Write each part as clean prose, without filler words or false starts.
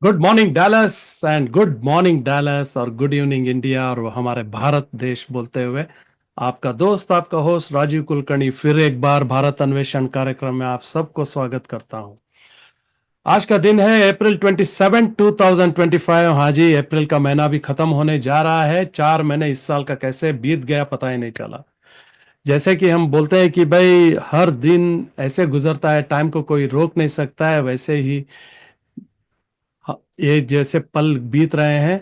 Good morning Dallas and good morning Dallas और good evening India और हमारे भारत देश बोलते हुए आपका दोस्त आपका होस्ट राजीव कुलकर्णी फिर एक बार भारत अन्वेषण कार्यक्रम में आप सबको स्वागत करता हूं। आज का दिन है अप्रैल 27 2025। हाँ जी, अप्रैल का महीना भी खत्म होने जा रहा है। 4 महीने इस साल का कैसे बीत गया पता ही नहीं चला। जैसे कि हम बोलते हैं कि भाई हर दिन ऐसे गुजरता है, टाइम को कोई रोक नहीं सकता है, वैसे ही ये जैसे पल बीत रहे हैं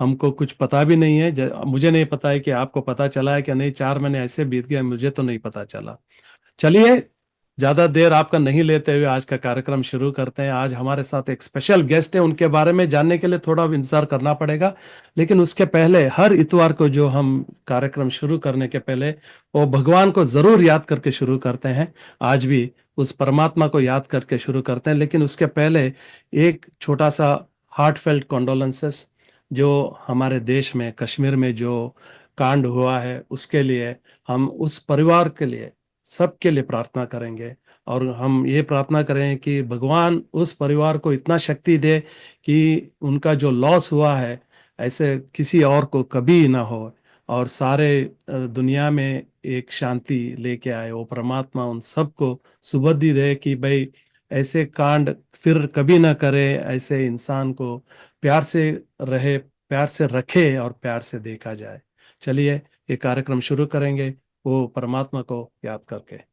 हमको कुछ पता भी नहीं है। मुझे नहीं पता है कि आपको पता चला है कि नहीं। 4 महीने ऐसे बीत गए, मुझे तो नहीं पता चला। चलिए, ज्यादा देर आपका नहीं लेते हुए आज का कार्यक्रम शुरू करते हैं। आज हमारे साथ एक स्पेशल गेस्ट है, उनके बारे में जानने के लिए थोड़ा इंतजार करना पड़ेगा। लेकिन उसके पहले हर इतवार को जो हम कार्यक्रम शुरू करने के पहले वो भगवान को जरूर याद करके शुरू करते हैं। आज भी उस परमात्मा को याद करके शुरू करते हैं, लेकिन उसके पहले एक छोटा सा हार्टफेल्ट कॉन्डोलेंसेस। जो हमारे देश में कश्मीर में जो कांड हुआ है उसके लिए हम उस परिवार के लिए सबके लिए प्रार्थना करेंगे। और हम ये प्रार्थना करें कि भगवान उस परिवार को इतना शक्ति दे कि उनका जो लॉस हुआ है ऐसे किसी और को कभी ना हो। और सारे दुनिया में एक शांति लेके आए वो परमात्मा, उन सबको सुबुद्धि दे कि भाई ऐसे कांड फिर कभी ना करे, ऐसे इंसान को प्यार से रहे, प्यार से रखे और प्यार से देखा जाए। चलिए, ये कार्यक्रम शुरू करेंगे वो परमात्मा को याद करके।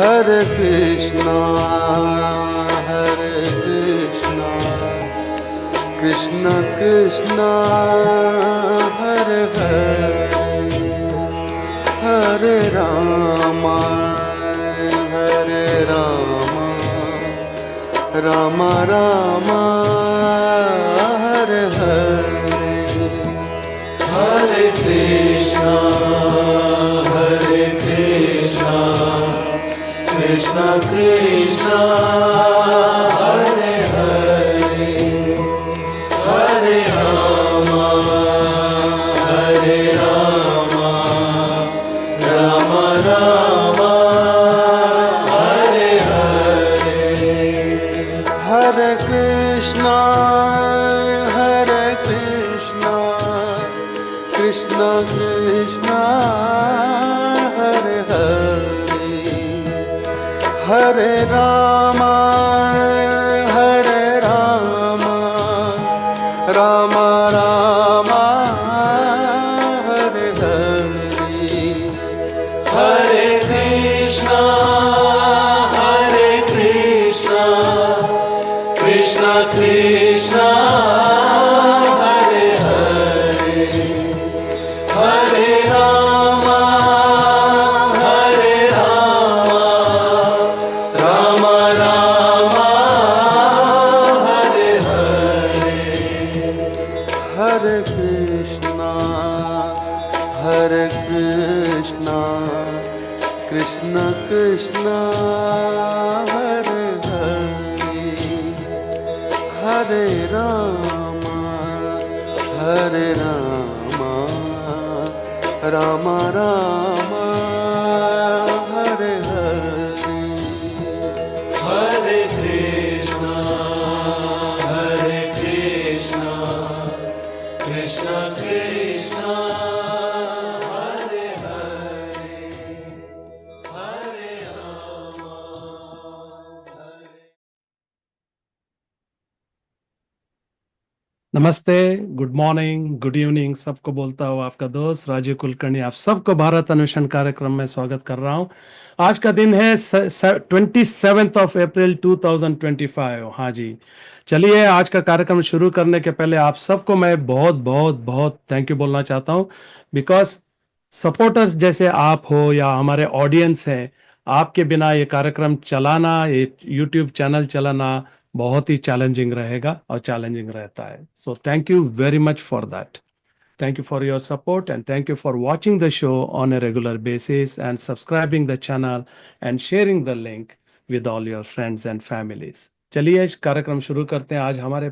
हरे कृष्णा हरे कृष्णा कृष्ण कृष्ण हरे हरे हरे रामा राम राम हरे हरे हरे कृष्णा कृष्ण कृष्ण हरे हरे हरे राम राम राम हरे हरे हरे कृष्ण कृष्ण कृष्ण हरे हरे हरे राम राम राम हरे हरे हरे कृष्ण कृष्ण कृष्ण हरे हरे हरे राम राम हरे हरे हरे कृष्णा कृष्ण कृष्ण हरे हरे हरे राम राम राम हरे हरे हरे कृष्णा कृष्ण कृष्ण नमस्ते, गुड मॉर्निंग, गुड इवनिंग सबको बोलता हूँ आपका दोस्त राजीव कुलकर्णी। आप सबको भारत अन्वेषण कार्यक्रम में स्वागत कर रहा हूँ। आज का दिन है 27 अप्रैल 2025। हाँ जी, चलिए आज का कार्यक्रम शुरू करने के पहले आप सबको मैं बहुत बहुत बहुत थैंक यू बोलना चाहता हूँ। बिकॉज सपोर्टर्स जैसे आप हो या हमारे ऑडियंस है, आपके बिना ये कार्यक्रम चलाना, ये यूट्यूब चैनल चलाना बहुत ही चैलेंजिंग रहेगा और चैलेंजिंग रहता है। So thank you very much for that. Thank you for your support and thank you for watching the show on a regular basis and subscribing the channel and sharing the link with all your friends and families. चलिए इस कार्यक्रम शुरू करते हैं। आज हमारे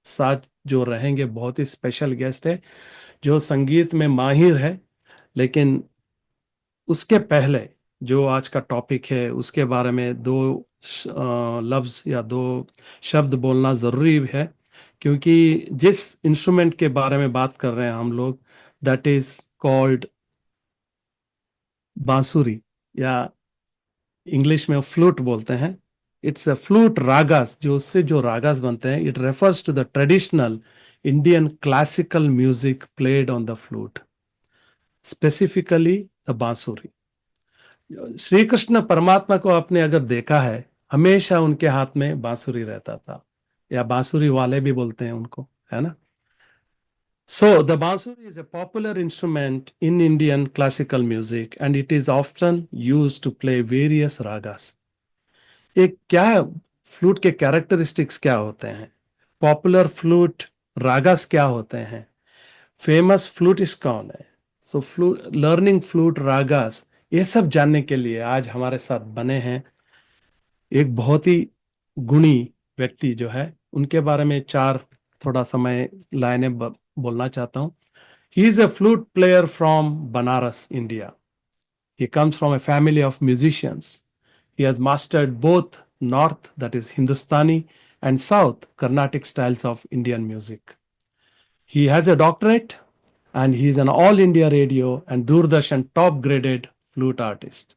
साथ जो रहेंगे बहुत ही स्पेशल गेस्ट है, जो संगीत में माहिर है। लेकिन उसके पहले जो आज का टॉपिक है उसके बारे में दो लफ्ज या दो शब्द बोलना ज़रूरी है। क्योंकि जिस इंस्ट्रूमेंट के बारे में बात कर रहे हैं हम लोग, दैट इज कॉल्ड बांसुरी, या इंग्लिश में फ्लूट बोलते हैं। इट्स अ फ्लूट रागास, जो उससे जो रागास बनते हैं, it refers to the traditional Indian classical music played on the flute, specifically the bansuri. Shri Krishna परमात्मा को आपने अगर देखा है, हमेशा उनके हाथ में बांसुरी रहता था, या बांसुरी वाले भी बोलते हैं उनको, है ना। So the bansuri is a popular instrument in Indian classical music and it is often used to play various ragas. एक क्या फ्लूट के कैरेक्टरिस्टिक्स क्या होते हैं, पॉपुलर फ्लूट रागास क्या होते हैं, फेमस फ्लूटिस्ट कौन है, सो फ्लूट लर्निंग फ्लूट रागास, ये सब जानने के लिए आज हमारे साथ बने हैं एक बहुत ही गुणी व्यक्ति जो है। उनके बारे में चार थोड़ा समय लाइनें बोलना चाहता हूँ। He is a flute player from Banaras, India. He comes from a family of musicians. He has mastered both North, that is Hindustani, and South, Carnatic styles of Indian music. He has a doctorate and he is an All India Radio and Doordarshan top graded flute artist.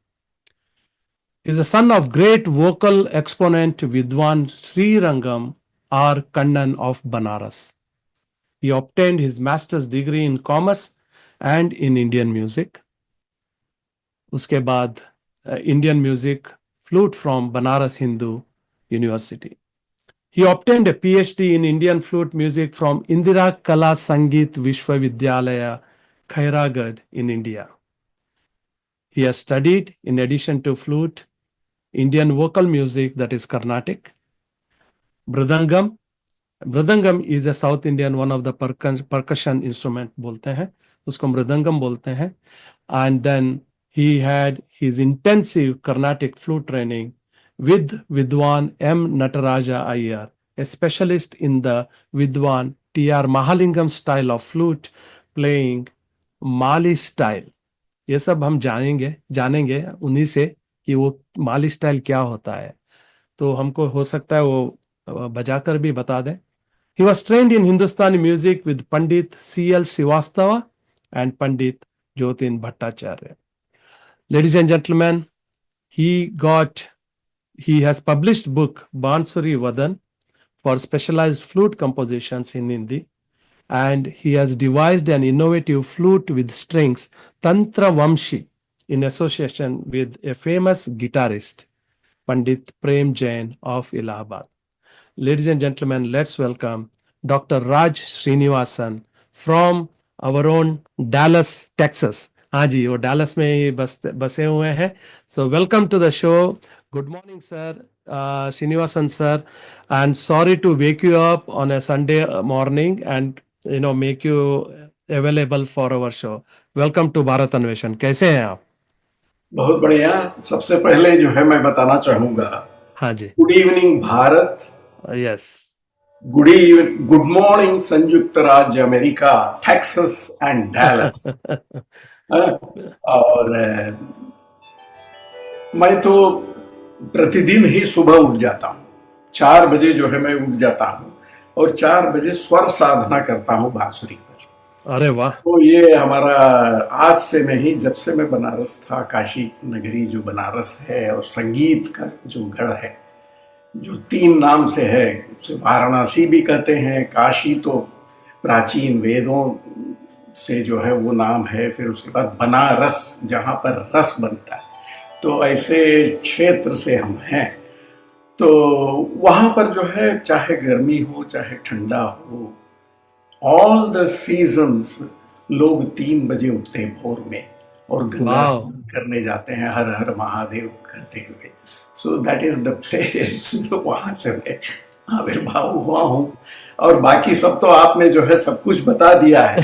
He is the son of great vocal exponent Vidwan Sri Rangam R. Kannan of Banaras. He obtained his master's degree in commerce and in Indian music. उसके बाद Indian music flute from Banaras Hindu University. He obtained a PhD in Indian flute music from Indira Kala Sangeet Vishwavidyalaya, Khairagad in India. He has studied, in addition to flute, Indian vocal music, that is Carnatic, Mridangam. Mridangam is a South Indian, one of the percussion instrument बोलते हैं, उसको मृदंगम बोलते हैं. And then he had his intensive Carnatic flute training with Vidwan M. Nataraja Iyer, a specialist in the Vidwan T.R. Mahalingam style of flute playing, Mali style. ये सब हम जानेंगे उन्हीं से कि वो माली स्टाइल क्या होता है, तो हमको हो सकता है वो बजाकर भी बता दें. He was trained in Hindustani music with Pandit C.L. Srivastava and Pandit Jyotin Bhattacharya. Ladies and gentlemen, he has published book Bansuri Vadan for specialized flute compositions in Hindi, and he has devised an innovative flute with strings, Tantra Vamshi, in association with a famous guitarist, Pandit Prem Jain of Allahabad. Ladies and gentlemen, let's welcome Dr. Raj Srinivasan from our own Dallas, Texas. हाँ जी, वो Dallas में ही बसे हुए हैं. So welcome to the show. Good morning, sir. Srinivasan sir, and sorry to wake you up on a Sunday morning and make you available for our show. Welcome to Bharat अन्वेषण. कैसे हैं आप? बहुत बढ़िया. सबसे पहले जो है मैं बताना चाहूंगा, हाँ जी, good evening Bharat, yes, good morning संयुक्त राज्य अमेरिका, टेक्सास एंड डैलस. और मैं तो प्रतिदिन ही सुबह उठ जाता हूँ. 4 बजे जो है मैं उठ जाता हूँ और 4 बजे स्वर साधना करता हूँ बांसुरी पर. अरे वाह. तो ये हमारा आज से नहीं, जब से मैं बनारस था, काशी नगरी जो बनारस है और संगीत का जो गढ़ है, जो 3 नाम से है, उसे वाराणसी भी कहते हैं, काशी तो प्राचीन वेदों से जो है वो नाम है। फिर उसके बाद बनारस, जहाँ पर रस बनता है, तो ऐसे क्षेत्र से हम हैं। तो वहाँ पर जो है चाहे गर्मी हो चाहे ठंडा हो, ऑल द सीजन्स लोग 3 बजे उठते हैं भोर में और गंगा वाह। स्नान करने जाते हैं हर हर महादेव करते हुए। So that is the place वहाँ से मैं आविर्भाव हुआ हूँ। और बाकी सब तो आपने जो है सब कुछ बता दिया है।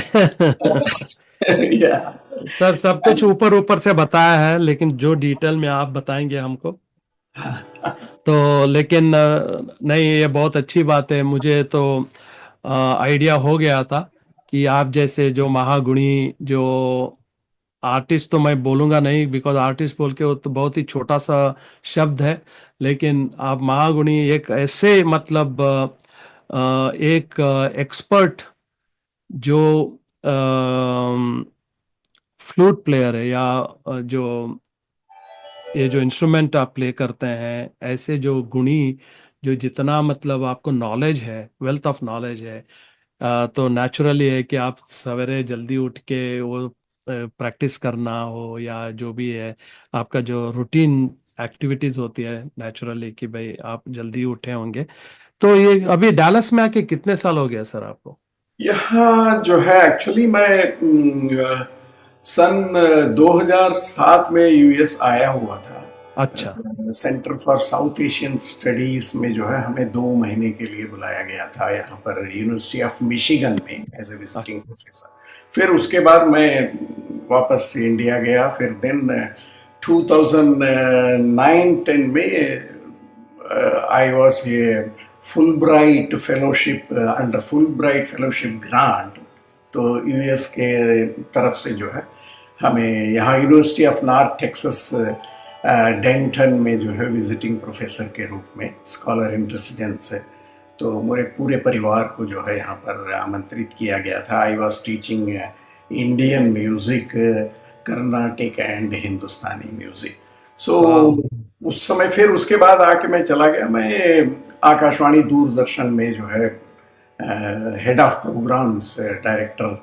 या सर सब कुछ ऊपर ऊपर से बताया है, लेकिन जो डिटेल में आप बताएंगे हमको तो, लेकिन नहीं, ये बहुत अच्छी बात है। मुझे तो आइडिया हो गया था कि आप जैसे जो महागुणी, जो आर्टिस्ट तो मैं बोलूंगा नहीं, बिकॉज आर्टिस्ट बोल के वो तो बहुत ही छोटा सा शब्द है, लेकिन आप महागुणी एक ऐसे मतलब एक एक्सपर्ट जो फ्लूट प्लेयर है, या जो ये जो इंस्ट्रूमेंट आप प्ले करते हैं, ऐसे जो गुणी, जो जितना मतलब आपको नॉलेज है, वेल्थ ऑफ नॉलेज है, तो नेचुरली है कि आप सवेरे जल्दी उठ के वो प्रैक्टिस करना हो या जो भी है, आपका जो रूटीन एक्टिविटीज होती है, नेचुरली कि भाई आप जल्दी उठे होंगे। तो ये अभी डैलस में आके कितने साल हो गया सर आपको? यहाँ जो है एक्चुअली मैं सन 2007 में यूएस आया हुआ था। अच्छा। Centre for south Asian studies में जो है हमें 2 महीने के लिए बुलाया गया था यहाँ पर यूनिवर्सिटी ऑफ मिशिगन में एज ए विजिटिंग प्रोफेसर। फिर उसके बाद मैं वापस इंडिया गया। फिर देन 2009-10 में आई वॉज ये Fulbright fellowship, under Fulbright fellowship grant. तो यूएस के तरफ से जो है हमें यहाँ university of north Texas Danton में जो है विजिटिंग प्रोफेसर के रूप में स्कॉलर इन रेसिडेंस है। तो मेरे पूरे परिवार को जो है यहाँ पर आमंत्रित किया गया था। I was teaching Indian music, Carnatic and Hindustani music. So उस समय फिर उसके बाद आके मैं चला गया। मैं आकाशवाणी दूरदर्शन में जो है हेड ऑफ प्रोग्राम्स डायरेक्टर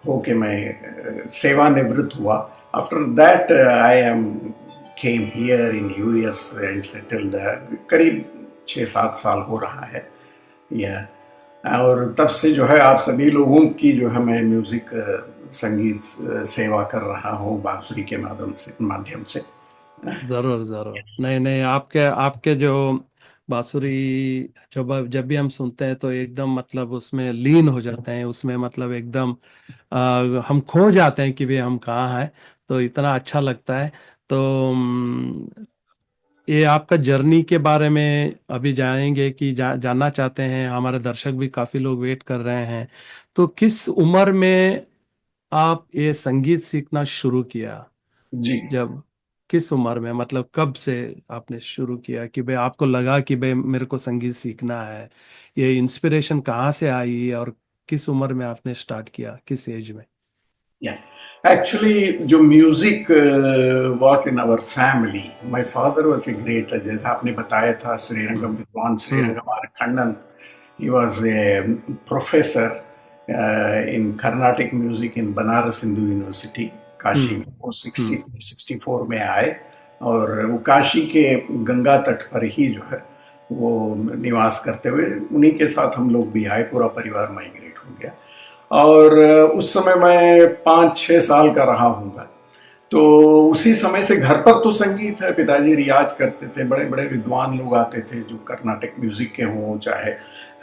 होके मैं सेवानिवृत्त हुआ। After that I am came here in US and settled. करीब 6-7 साल हो रहा है यह। और तब से जो है आप सभी लोगों की जो है मैं म्यूज़िक संगीत सेवा कर रहा हूँ बांसुरी के माध्यम से। जरूर जरूर। नहीं नहीं, आपके आपके जो बांसुरी, जब भी हम सुनते हैं तो एकदम मतलब उसमें लीन हो जाते हैं, उसमें मतलब एकदम हम खो जाते हैं कि भाई हम कहाँ हैं। तो इतना अच्छा लगता है। तो ये आपका जर्नी के बारे में अभी जानेंगे कि जानना चाहते हैं, हमारे दर्शक भी काफी लोग वेट कर रहे हैं। तो किस उम्र में आप ये संगीत सीखना शुरू किया? जी। जब, किस उम्र में, मतलब कब से आपने शुरू किया कि भाई आपको लगा कि भाई मेरे को संगीत सीखना है? ये इंस्पिरेशन कहाँ से आई और किस उम्र में आपने स्टार्ट किया, किस एज में? एक्चुअली जो music was in our family. My father was a great, जैसा आपने बताया था, श्रीरंगम हम्म। विद्वान हम्म। श्रीरंगम आर खंडन। He was a professor in Carnatic music in Banaras Hindu university Kashi में। वो हम्म। 63-64 में आए और वो काशी के गंगा तट पर ही जो है वो निवास करते हुए उन्हीं के साथ हम लोग भी आए, पूरा परिवार माइग्रेट हो गया। और उस समय मैं 5-6 साल का रहा हूँगा। तो उसी समय से घर पर तो संगीत है, पिताजी रियाज करते थे, बड़े बड़े विद्वान लोग आते थे जो कर्नाटक म्यूज़िक के हों चाहे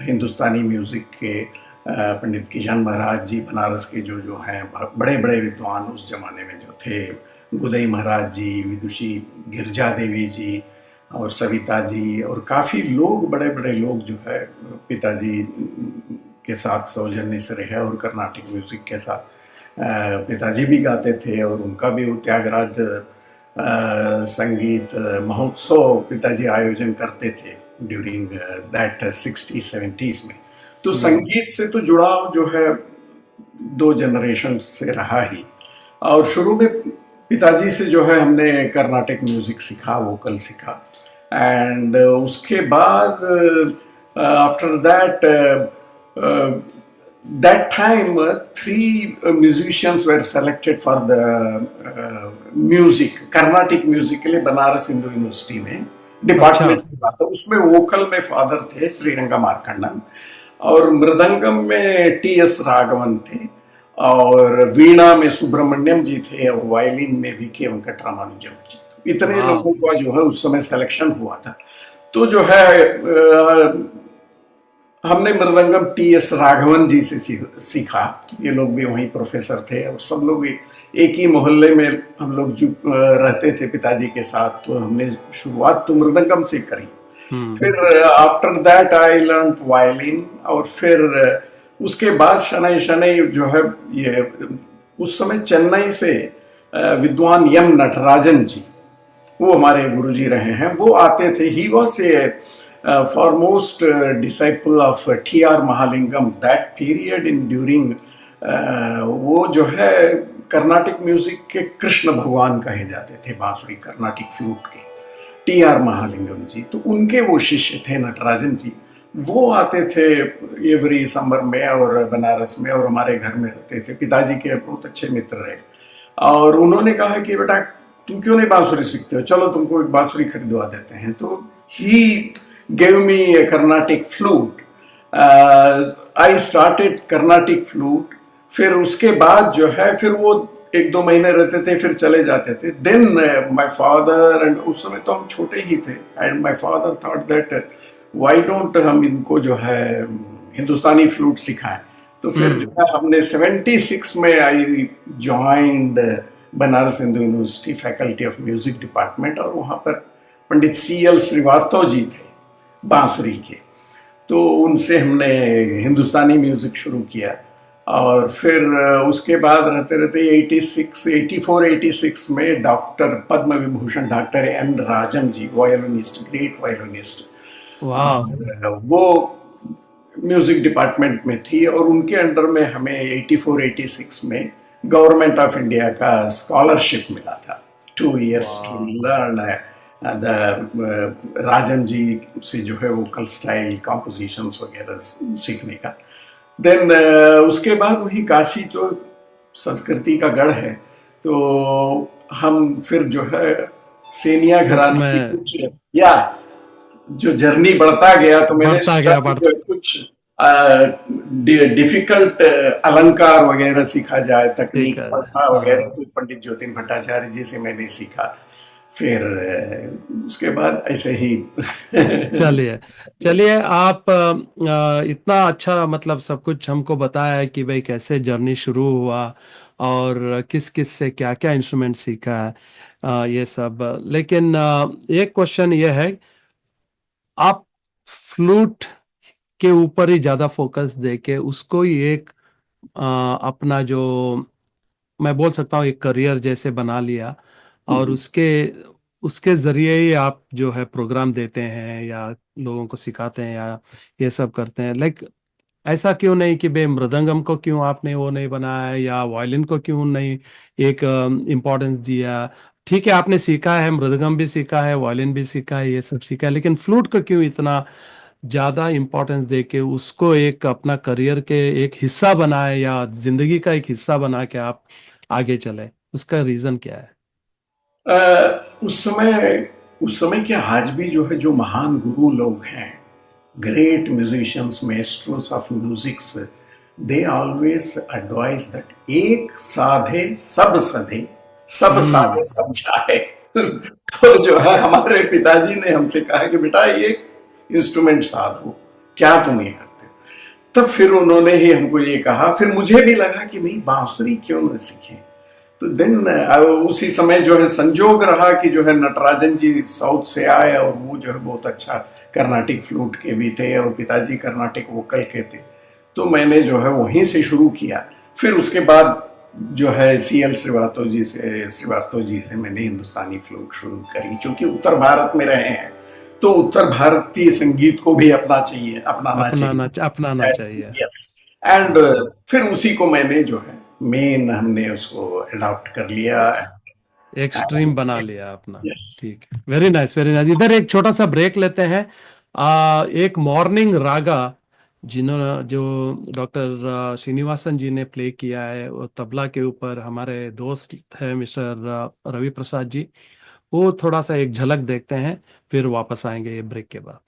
हिंदुस्तानी म्यूज़िक के। पंडित किशन महाराज जी बनारस के जो जो हैं बड़े बड़े विद्वान उस जमाने में जो थे, गुदई महाराज जी, विदुषी गिरजा देवी जी और सविता जी, और काफ़ी लोग, बड़े बड़े लोग जो है पिताजी के साथ सौजन्य से रहे। और कर्नाटिक म्यूज़िक के साथ पिताजी भी गाते थे और उनका भी वो त्यागराज संगीत महोत्सव पिताजी आयोजन करते थे ड्यूरिंग दैट 60s-70s में। तो संगीत से तो जुड़ाव जो है 2 जनरेशन से रहा ही। और शुरू में पिताजी से जो है हमने कर्नाटिक म्यूज़िक सीखा, वोकल सीखा। एंड उसके बाद after that that time, three musicians were selected for the music, Carnatic music के लिए बनारस हिंदू यूनिवर्सिटी में अच्छा। डिपार्टमेंट हुआ था। उसमें वोकल में फादर थे श्रीरंगा मार्कंडन, और मृदंगम में टी एस राघवन थे, और वीणा में सुब्रमण्यम जी थे, और वायलिन में वी के वेंकट रामानुजम जी। इतने वाह। लोगों का जो है उस समय सिलेक्शन हुआ था। तो जो है हमने मृदंगम टी एस राघवन जी से सीखा। ये लोग भी वहीं प्रोफेसर थे, और सब लोग एक ही मोहल्ले में हम लोग जो रहते थे पिताजी के साथ। तो हमने शुरुआत तो मृदंगम से करी। फिर after that I learn violin, और फिर उसके बाद शनै शनै जो है ये उस समय चेन्नई से विद्वान एम नटराजन जी, वो हमारे गुरुजी रहे हैं, वो आते थे। He was a foremost disciple of T.R. Mahalingam that period in during वो जो है कर्नाटिक म्यूजिक के कृष्ण भगवान कहे जाते थे, बांसुरी कर्नाटिक फ्लूट के टी.आर. महालिंगम जी। तो उनके वो शिष्य थे नटराजन जी। वो आते थे एवरी समर में और बनारस में, और हमारे घर में रहते थे। पिताजी के बहुत अच्छे मित्र रहे, और उन्होंने कहा कि बेटा तुम क्यों नहीं बांसुरी सीखते हो, चलो तुमको एक बांसुरी खरीदवा देते हैं। तो ही gave me a Carnatic flute. I started Carnatic flute. फिर उसके बाद जो है फिर वो एक दो महीने रहते थे, फिर चले जाते थे। देन माय फादर, एंड उस समय तो हम छोटे ही थे, and my father thought that why don't हम इनको जो है हिंदुस्तानी फ्लूट सिखाएं। तो फिर जो है हमने 76 में आई joined Banaras Hindu university faculty of music department, और वहाँ पर पंडित सी एल श्रीवास्तव जी थे बांसुरी के। तो उनसे हमने हिंदुस्तानी म्यूजिक शुरू किया, और फिर उसके बाद रहते रहते 86 में doctor Padma Vibhushan doctor N राजम जी, वायलिनिस्ट, ग्रेट वायलिनिस्ट, वो म्यूजिक डिपार्टमेंट में थी, और उनके अंडर में हमें 84-86 में गवर्नमेंट ऑफ इंडिया का स्कॉलरशिप मिला था 2 years to learn Rajan ji से जो है वोकल स्टाइल कॉम्पोजिशंस वगैरह सीखने का। देन उसके बाद वही काशी तो संस्कृति का गढ़ है, तो हम फिर जो है सेनिया घराने की कुछ या जो जर्नी बढ़ता गया, तो मैंने कुछ डिफिकल्ट अलंकार वगैरह सीखा जाए, तकनीक पढ़ा वगैरह, तो पंडित ज्योतिन भट्टाचार्य जी से मैंने सीखा। फिर उसके बाद ऐसे ही चलिए चलिए, आप इतना अच्छा मतलब सब कुछ हमको बताया है कि भाई कैसे जर्नी शुरू हुआ और किस किस से क्या क्या इंस्ट्रूमेंट सीखा है, ये सब। लेकिन एक क्वेश्चन ये है, आप फ्लूट के ऊपर ही ज्यादा फोकस देके उसको ही एक अपना जो मैं बोल सकता हूँ एक करियर जैसे बना लिया, और उसके उसके जरिए ही आप जो है प्रोग्राम देते हैं या लोगों को सिखाते हैं या ये सब करते हैं। लाइक ऐसा क्यों नहीं कि बे मृदंगम को क्यों आपने वो नहीं बनाया या वायलिन को क्यों नहीं एक इम्पोर्टेंस दिया? ठीक है, आपने सीखा है, मृदंगम भी सीखा है, वायलिन भी सीखा है, ये सब सीखा है, लेकिन फ्लूट को क्यों इतना ज्यादा इम्पोर्टेंस दे के उसको एक अपना करियर के एक हिस्सा बनाए या जिंदगी का एक हिस्सा बना के आप आगे चले? उसका रीजन क्या है? उस समय क्या, आज भी जो है जो महान गुरु लोग हैं, great musicians, maestros of musics, they always advise that एक साधे सब सधे, सब साधे सब जाए। तो जो है हमारे पिताजी ने हमसे कहा कि बेटा ये इंस्ट्रूमेंट साधो, क्या तुम ये करते हो? तब फिर उन्होंने ही हमको ये कहा। फिर मुझे भी लगा कि नहीं, बांसुरी क्यों न सीखें। तो देन उसी समय जो है संजोग रहा कि जो है नटराजन जी साउथ से आए, और वो जो है बहुत अच्छा कर्नाटिक फ्लूट के भी थे, और पिताजी कर्नाटिक वोकल के थे। तो मैंने जो है वहीं से शुरू किया। फिर उसके बाद जो है सी एल श्रीवास्तव जी से मैंने हिंदुस्तानी फ्लूट शुरू करी। चूंकि उत्तर भारत में रहे हैं, तो उत्तर भारतीय संगीत को भी अपनाना चाहिए। यस, एंड फिर उसी को मैंने जो है मेन हमने उसको अडॉप्ट कर लिया, एक स्ट्रीम बना लिया अपना। yes. ठीक, वेरी नाइस वेरी नाइस। इधर एक छोटा सा ब्रेक लेते हैं। एक मॉर्निंग रागा जिन्होंने जो डॉक्टर श्रीनिवासन जी ने प्ले किया है, वो तबला के ऊपर हमारे दोस्त है मिस्टर रवि प्रसाद जी, वो थोड़ा सा एक झलक देखते हैं, फिर वापस आएंगे ये ब्रेक के बाद।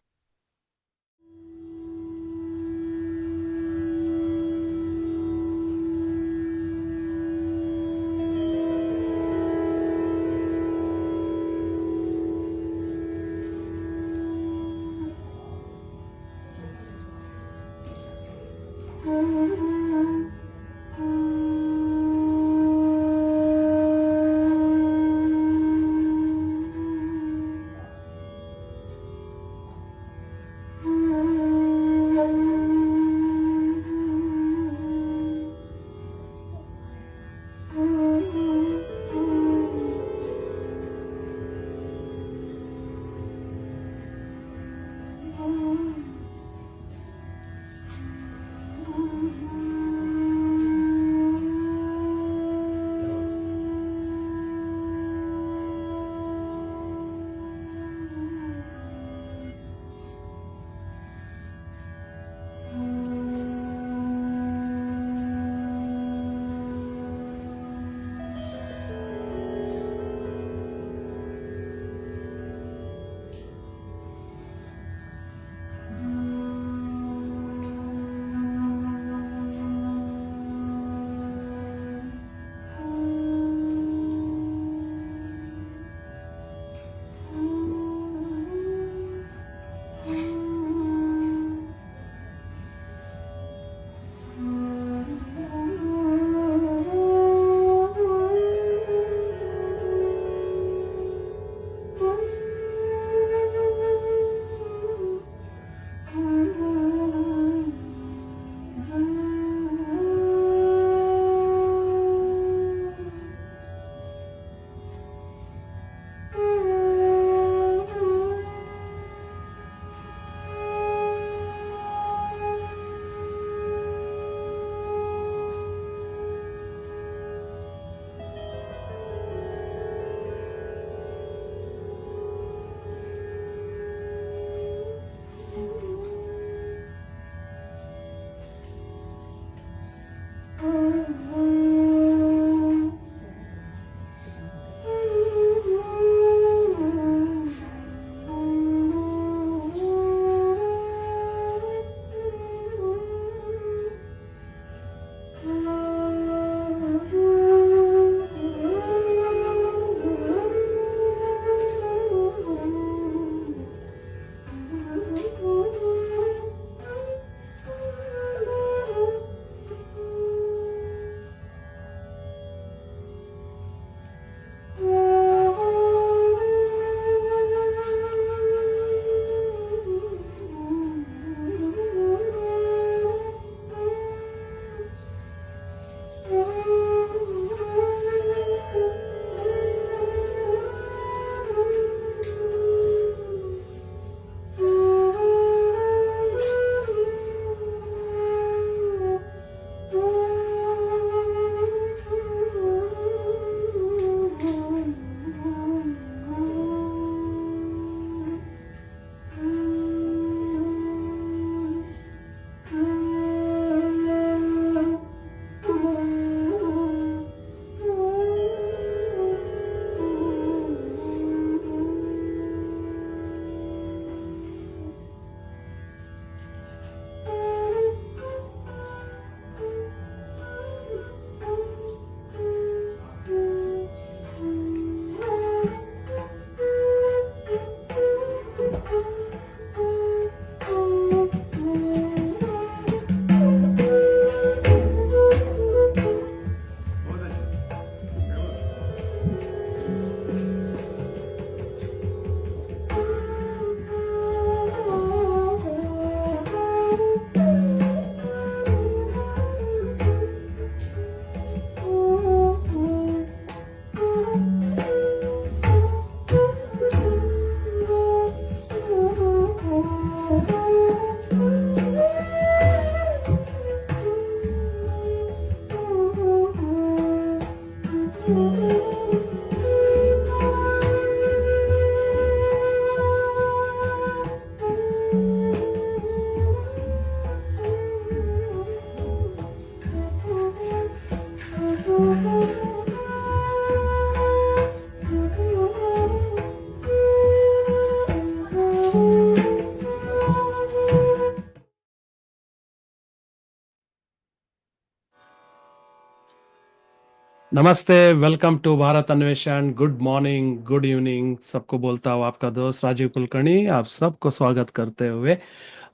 नमस्ते, वेलकम टू भारत अन्वेषण। गुड मॉर्निंग, गुड इवनिंग, सबको बोलता हूँ आपका दोस्त राजीव कुलकर्णी। आप सबको स्वागत करते हुए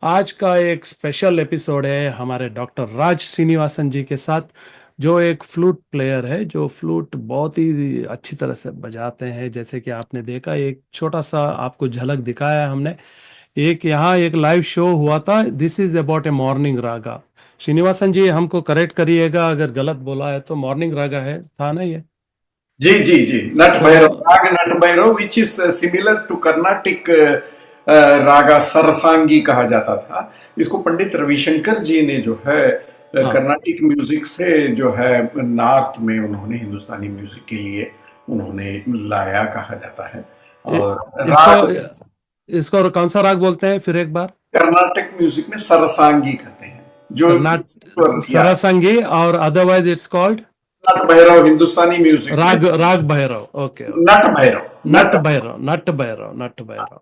आज का एक स्पेशल एपिसोड है हमारे डॉक्टर राज श्रीनिवासन जी के साथ, जो एक फ्लूट प्लेयर है, जो फ्लूट बहुत ही अच्छी तरह से बजाते हैं। जैसे कि आपने देखा, एक छोटा सा आपको झलक दिखाया है हमने। एक यहाँ एक लाइव शो हुआ था, this is about a morning raga. Srinivasan ji हमको करेक्ट करिएगा अगर गलत बोला है तो। मॉर्निंग रागा है, था ना ये? जी जी जी, नट तो भैरव, राग Nat Bhairav, which is similar to Carnatic raga Sarasangi कहा जाता था। इसको पंडित रविशंकर जी ने जो है हाँ, कर्नाटिक म्यूजिक से जो है नॉर्थ में उन्होंने हिंदुस्तानी म्यूजिक के लिए उन्होंने लाया कहा जाता है। इ- और इसको राग इसको कौन सा राग बोलते हैं फिर एक बार? कर्नाटक म्यूजिक में सरसांगी कहते हैं, जो कर्नाट स्वर या सरसंगी, और otherwise it's called Nat Bhairav Hindustani music में। राग राग भैरव। Okay okay. नट भैरव, नट नट भैरव, नट भैरव, नट भैरव।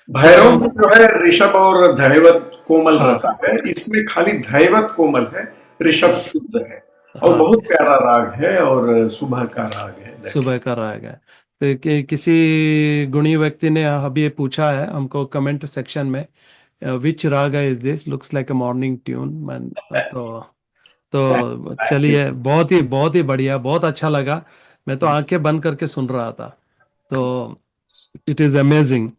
भैरव में तो जो है ऋषभ और धैवत कोमल रहता हाँ है, इसमें खाली धैवत कोमल है, ऋषभ हाँ शुद्ध है। और हाँ, बहुत प्यारा राग है और सुबह का राग है। दैट्स सुबह का राग है। तो किसी गुणी व्यक्ति ने अभी ये पूछा है हमको कमेंट सेक्शन में, which raga is this, looks like a morning tune man. तो थैंक यू। चलिए, बहुत ही बढ़िया, बहुत अच्छा लगा। मैं तो आंखें बंद करके सुन रहा था। तो इट इज अमेजिंग।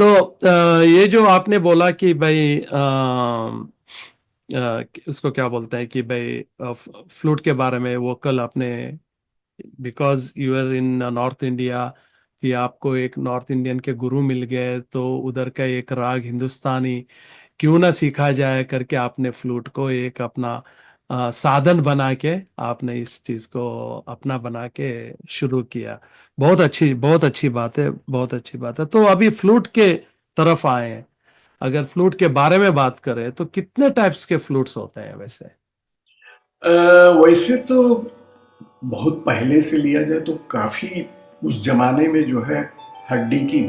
तो ये जो आपने बोला कि भाई उसको क्या बोलते हैं कि भाई फ्लूट के बारे में वोकल आपने, because you are in north India, कि आपको एक नॉर्थ इंडियन के गुरु मिल गए, तो उधर का एक राग हिंदुस्तानी क्यों ना सीखा जाए करके आपने फ्लूट को एक अपना साधन बना के आपने इस चीज को अपना बना के शुरू किया। बहुत अच्छी बात है, बहुत अच्छी बात है। तो अभी फ्लूट के तरफ आए हैं। अगर फ्लूट के बारे में बात करें तो कितने टाइप्स के फ्लूट्स होते हैं वैसे? अ, वैसे तो बहुत पहले से लिया जाए तो काफी उस जमाने में जो है हड्डी की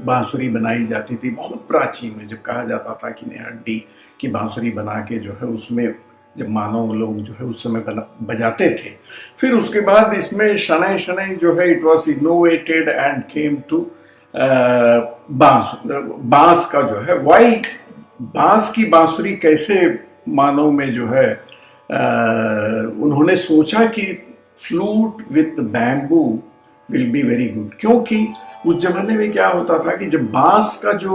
बांसुरी बनाई जाती थी, बहुत प्राचीन में। जब कहा जाता था कि नहीं, हड्डी की बांसुरी बना के जो है उसमें जब मानव लोग जो है उस समय बजाते थे। फिर उसके बाद इसमें शनै शनै जो है it was innovated and came to bans. बांस का जो है वाई, बांस की बांसुरी कैसे मानव में जो है उन्होंने सोचा कि flute with bamboo will be very good. क्योंकि उस जमाने में क्या होता था कि जब बांस का जो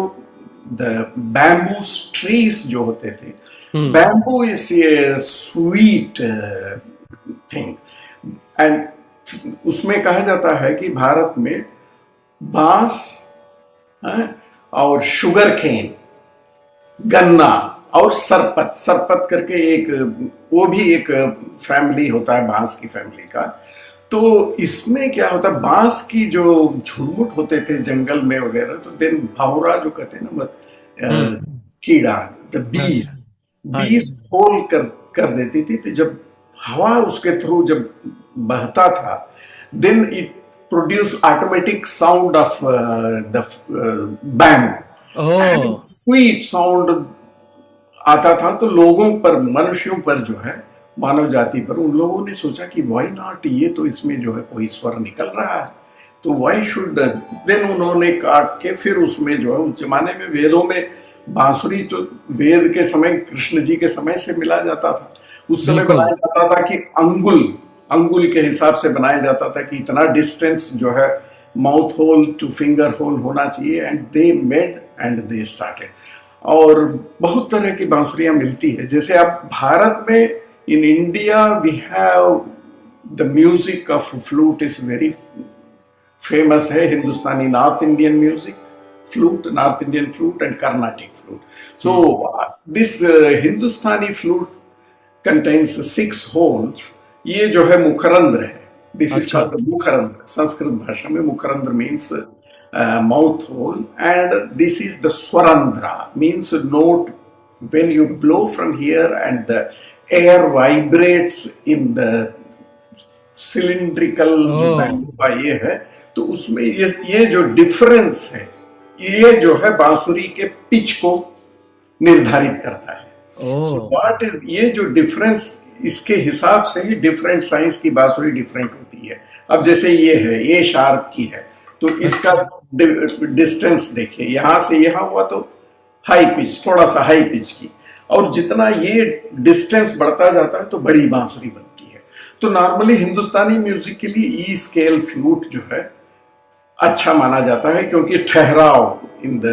बैम्बू ट्रीज जो होते थे, hmm. Bamboo is a sweet thing and उसमें कहा जाता है कि भारत में बांस, और शुगर केन, गन्ना और सरपत, सरपत करके एक, वो भी एक फैमिली होता है बांस की फैमिली का। तो इसमें क्या होता है, बांस की जो झुरमुट होते थे जंगल में वगैरह, तो देन भौरा जो कहते हैं ना, कीड़ा, द हाँ जी, बीस, हाँ जी। बीस होल कर देती थी। तो जब हवा उसके थ्रू जब बहता था, then it produce automatic sound of the bang, oh. Sweet sound आता था। तो लोगों पर, मनुष्यों पर जो है, मानव जाति पर, उन लोगों ने सोचा कि वाई नॉट, ये तो इसमें जो है कोई स्वर निकल रहा है, तो वाई शुड। देन उन्होंने काट के फिर उसमें जो है, उस जमाने में वेदों में बांसुरी तो वेद के समय, कृष्ण जी के समय से मिला जाता था। उस समय बिल्कुल। बनाया जाता था कि अंगुल, अंगुल के हिसाब से बनाया जाता था कि इतना डिस्टेंस जो है mouth hole to finger hole होना चाहिए, and they made and they started. और बहुत तरह की बांसुरियां मिलती है। जैसे आप भारत में, in India we have the music of flute is very famous है, Hindustani north Indian music flute, north Indian flute and Carnatic flute. So hmm. This Hindustani flute contains 6 holes। ये जो है मुखरंध्र है, दिस इज अच्छा। कॉल्ड मुखरंध्र। संस्कृत भाषा में मुखरंध्र means mouth hole, and this is the swarandhra, means note when you blow from here and the air vibrates in the cylindrical जो ओह। बैंबू का ये है, तो उसमें ये जो डिफरेंस है, ये जो है बांसुरी के पिच को निर्धारित करता है। सो ओह। व्हाट इज, ये जो डिफरेंस इसके हिसाब से ही डिफरेंट साइज की बांसुरी डिफरेंट होती है। अब जैसे ये है, ये शार्प की है, तो इसका डिस्टेंस देखिए, यहां से यहां हुआ तो हाई पिच, थोड़ा सा हाई पिच की, और जितना ये डिस्टेंस बढ़ता जाता है तो बड़ी बांसुरी बनती है। तो नॉर्मली हिंदुस्तानी म्यूजिक के लिए ई स्केल फ्लूट जो है अच्छा माना जाता है, क्योंकि ठहराव इन द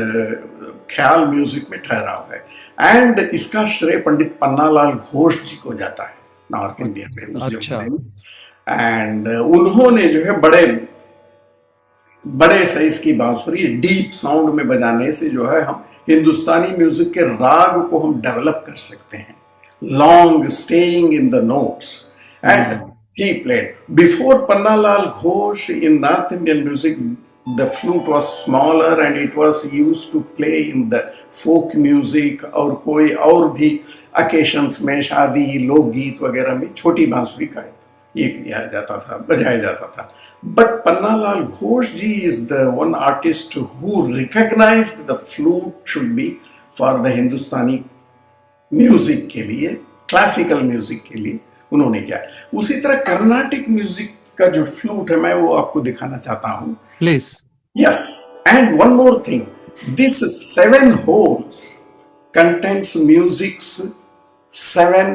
ख्याल म्यूजिक में ठहराव है। एंड इसका श्रेय पंडित पन्नालाल घोष जी को जाता है नॉर्थ इंडिया में उस अच्छा। जमाने में। एंड उन्होंने जो है बड़े बड़े साइज की बांसुरी डीप साउंड में बजाने से जो है हम हिंदुस्तानी म्यूजिक के राग को हम डेवलप कर सकते हैं, long staying in the notes. And he played before Pannalal Ghosh in North Indian music. The flute was smaller and it was used to play in the folk music और कोई और भी occasions में, शादी, लोकगीत वगैरह में छोटी बांसुरी का ये किया जाता था, बजाया जाता था। But Pannalal Ghosh ji is the one artist who recognized the flute should be for the Hindustani music के लिए, क्लासिकल म्यूजिक के लिए उन्होंने किया। उसी तरह कर्नाटिक म्यूजिक का जो फ्लूट है, मैं वो आपको दिखाना चाहता हूं, please. Yes. And one more thing, this 7 holes contents musics 7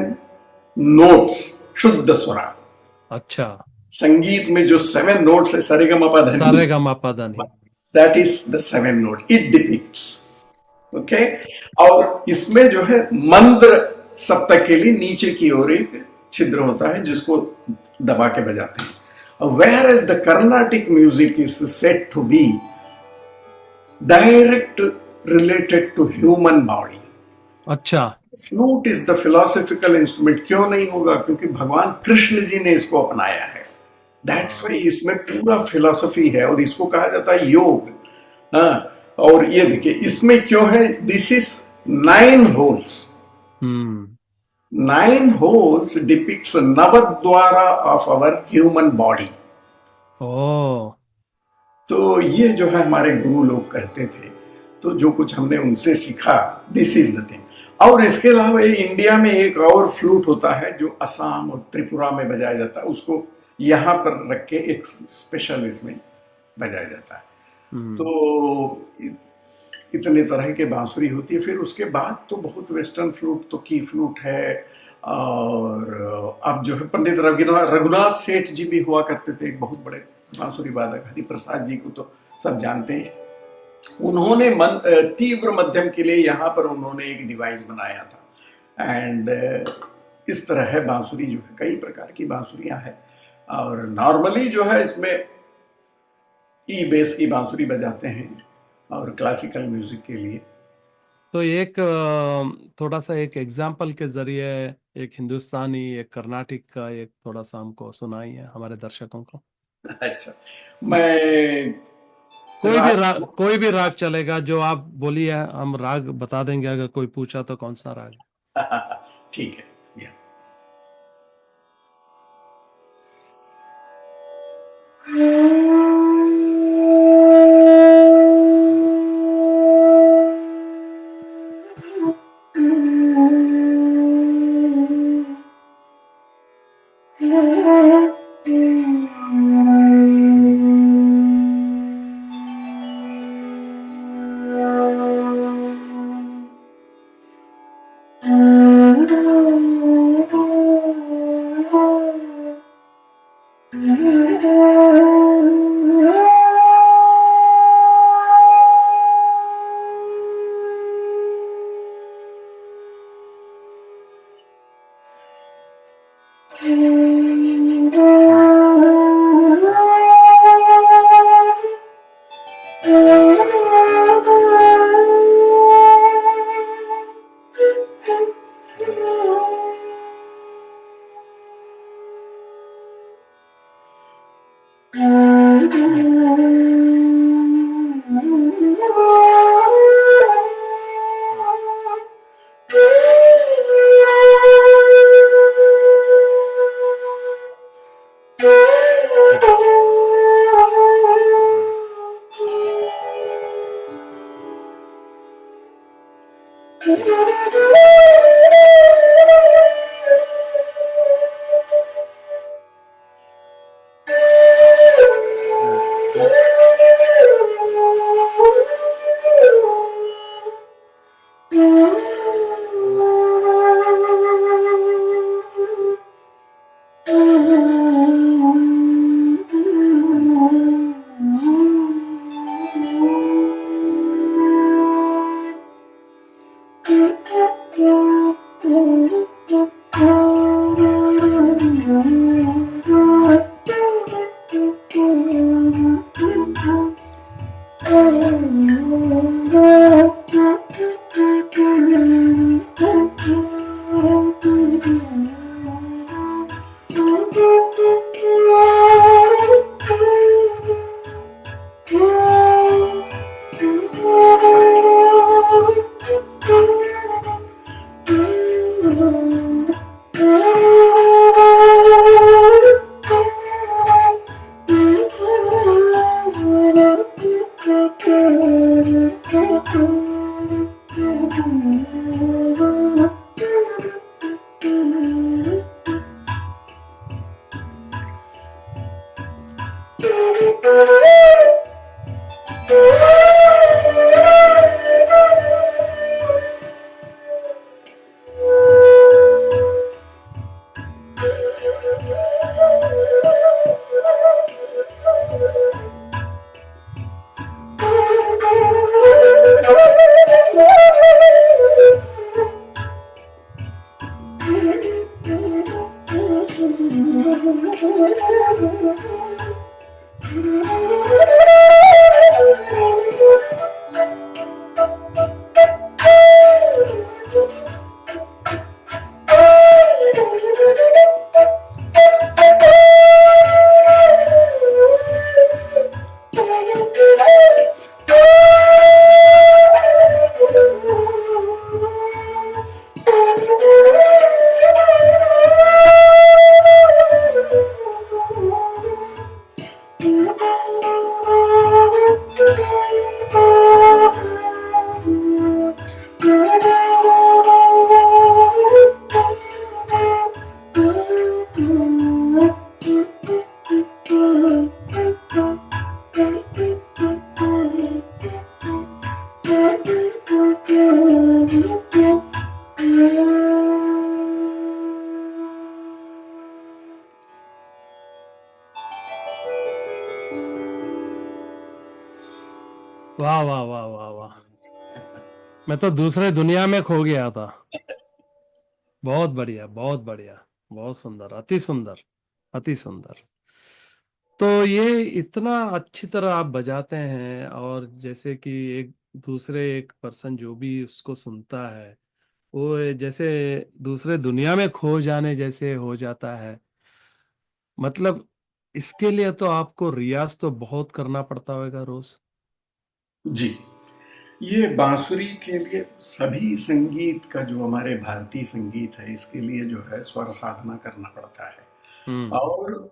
notes, शुद्ध स्वरा। अच्छा। संगीत में जो 7 नोट्स है, सारेगामापा धनी, सारेगामापा धनी, that is the 7 note it depicts. Okay. और इसमें जो है मंद्र सप्तक के लिए नीचे की ओर एक छिद्र होता है जिसको दबा के बजाते हैं। Whereas the Carnatic music is said to be direct related to human body. अच्छा। Flute is the philosophical instrument. क्यों नहीं होगा? क्योंकि भगवान कृष्ण जी ने इसको अपनाया है। That's why इसमें पूरा फिलॉसफी है और इसको कहा जाता है योग। हाँ, और ये देखिए इसमें क्यों है, this is 9 holes. 9 holes depicts नवद्वारा ऑफ आवर ह्यूमन बॉडी। ओ। तो ये जो है हमारे गुरु लोग कहते थे, तो जो कुछ हमने उनसे सीखा, दिस इज द थिंग। और इसके अलावा इंडिया में एक और फ्लूट होता है जो असम और त्रिपुरा में बजाया जाता है, उसको यहाँ पर रख के एक स्पेशल इसमें बजाया जाता है। तो इतने तरह के बांसुरी होती है। फिर उसके बाद तो बहुत वेस्टर्न फ्लूट, तो की फ्लूट है, और अब जो है पंडित रघुनाथ सेठ जी भी हुआ करते थे, एक बहुत बड़े बांसुरी वादक। हरिप्रसाद जी को तो सब जानते हैं। उन्होंने तीव्र मध्यम के लिए यहाँ पर उन्होंने एक डिवाइस बनाया था। एंड इस तरह है बांसुरी जो है, कई प्रकार की बांसुरियां हैं। और नॉर्मली जो है इसमें ई बेस की बांसुरी बजाते हैं और क्लासिकल म्यूजिक के लिए। तो एक थोड़ा सा एक एग्जाम्पल के जरिए एक हिंदुस्तानी, एक कर्नाटिक का एक थोड़ा सा हमको सुनाइए हमारे दर्शकों को। अच्छा, मैं कोई भी राग चलेगा, जो आप बोलिए, हम राग बता देंगे अगर कोई पूछा तो कौन सा राग। ठीक है। वाह वाह वाह वाह वाह, मैं तो दूसरे दुनिया में खो गया था। बहुत बढ़िया, बहुत बढ़िया, बहुत सुंदर, अति सुंदर, अति सुंदर। तो ये इतना अच्छी तरह आप बजाते हैं, और जैसे कि एक दूसरे एक पर्सन जो भी उसको सुनता है, वो जैसे दूसरे दुनिया में खो जाने जैसे हो जाता है। मतलब इसके लिए तो आपको रियाज तो बहुत करना पड़ता होगा रोज। जी, ये बांसुरी के लिए सभी संगीत का जो हमारे भारतीय संगीत है इसके लिए जो है स्वर साधना करना पड़ता है। हम्म। और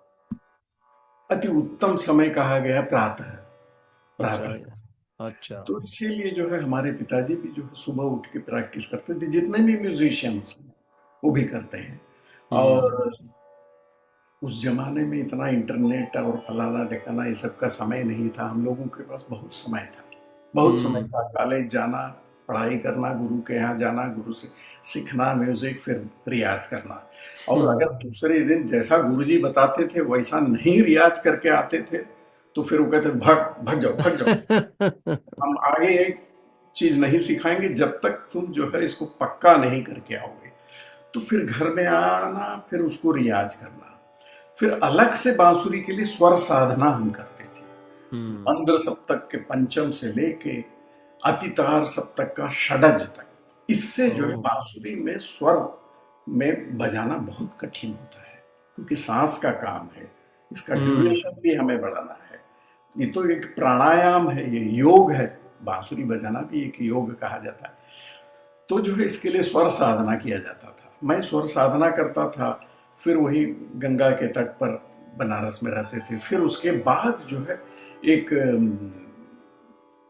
अति उत्तम समय कहा गया प्रातः, अच्छा। प्रातः। अच्छा। तो इसीलिए जो है हमारे पिताजी भी जो है सुबह उठ के प्रैक्टिस करते थे, जितने भी म्यूजिशियंस हैं वो भी करते हैं। हम्म। और उस जमाने में इतना इंटरनेट और फलाना ढिकाना ये सब का समय नहीं था, हम लोगों के पास बहुत समय था, बहुत समय हम्म। था। कॉलेज जाना, पढ़ाई करना, गुरु के यहाँ जाना, गुरु से सीखना म्यूजिक, फिर रियाज करना। और हम्म। अगर दूसरे दिन जैसा गुरुजी बताते थे वैसा नहीं रियाज करके आते थे तो फिर वो कहते थे भाग भाग जाओ भाग जाओ, हम आगे एक चीज नहीं सिखाएंगे जब तक तुम जो है इसको पक्का नहीं करके आओगे। तो फिर घर में आना, फिर उसको रियाज करना, फिर अलग से बांसुरी के लिए स्वर साधना हम करते थे। हम्म। मंद्र सप्तक के पंचम से लेके अतितार सप्तक का षडज तक, इससे जो है ओह। बांसुरी में स्वर में बजाना बहुत कठिन होता है, क्योंकि सांस का काम है, इसका हम्म। ड्यूरेशन भी हमें बढ़ाना है। ये तो एक प्राणायाम है, ये योग है। बांसुरी बजाना भी एक योग कहा जाता है। तो जो है इसके लिए स्वर साधना किया जाता था, मैं स्वर साधना करता था। फिर वही गंगा के तट पर बनारस में रहते थे। फिर उसके बाद जो है एक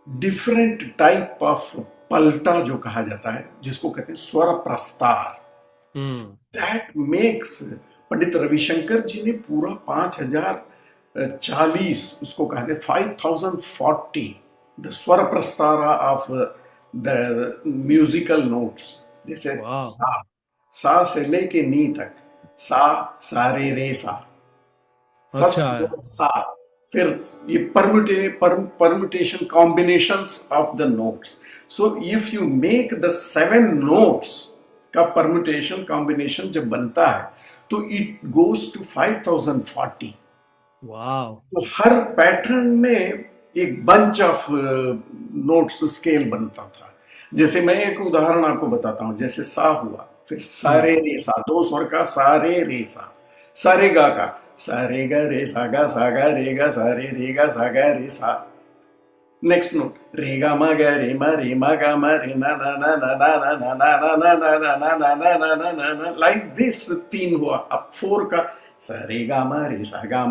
डिफरेंट टाइप ऑफ पलटा जो कहा जाता है, जिसको कहते हैं स्वर प्रस्तार, हम्म। दैट मेक्स, पंडित रविशंकर जी ने पूरा 5040, उसको कहते 5040, द स्वर प्रस्तारा ऑफ द म्यूजिकल नोट्स। जैसे वाह। सा से लेके नी तक, सा सा रे रे सा, अच्छा फर्स्ट है। नोट सा। फिर ये permutation combinations of the notes. So if you make the 7 notes का परम्यूटेशन कॉम्बिनेशन जब बनता है तो इट गोज टू 5040। वाह। तो हर पैटर्न में एक बंच ऑफ नोट्स स्केल बनता था। जैसे मैं एक उदाहरण आपको बताता हूँ, जैसे सा हुआ, फिर सारे रे सा, दो स्वर का सारे रे सा, सारे गा का सारे गा रे सा गा रे गा सारे रे गा सा गा रे सा, नेक्स्ट नोट रे गा मा गा रे मा गा मा रे ना ना ना ना ना ना ना ना ना ना ना ना ना ना ना ना ना ना, लाइक दिस तीन हुआ। अब फोर का सा रे गा मा रे सा गा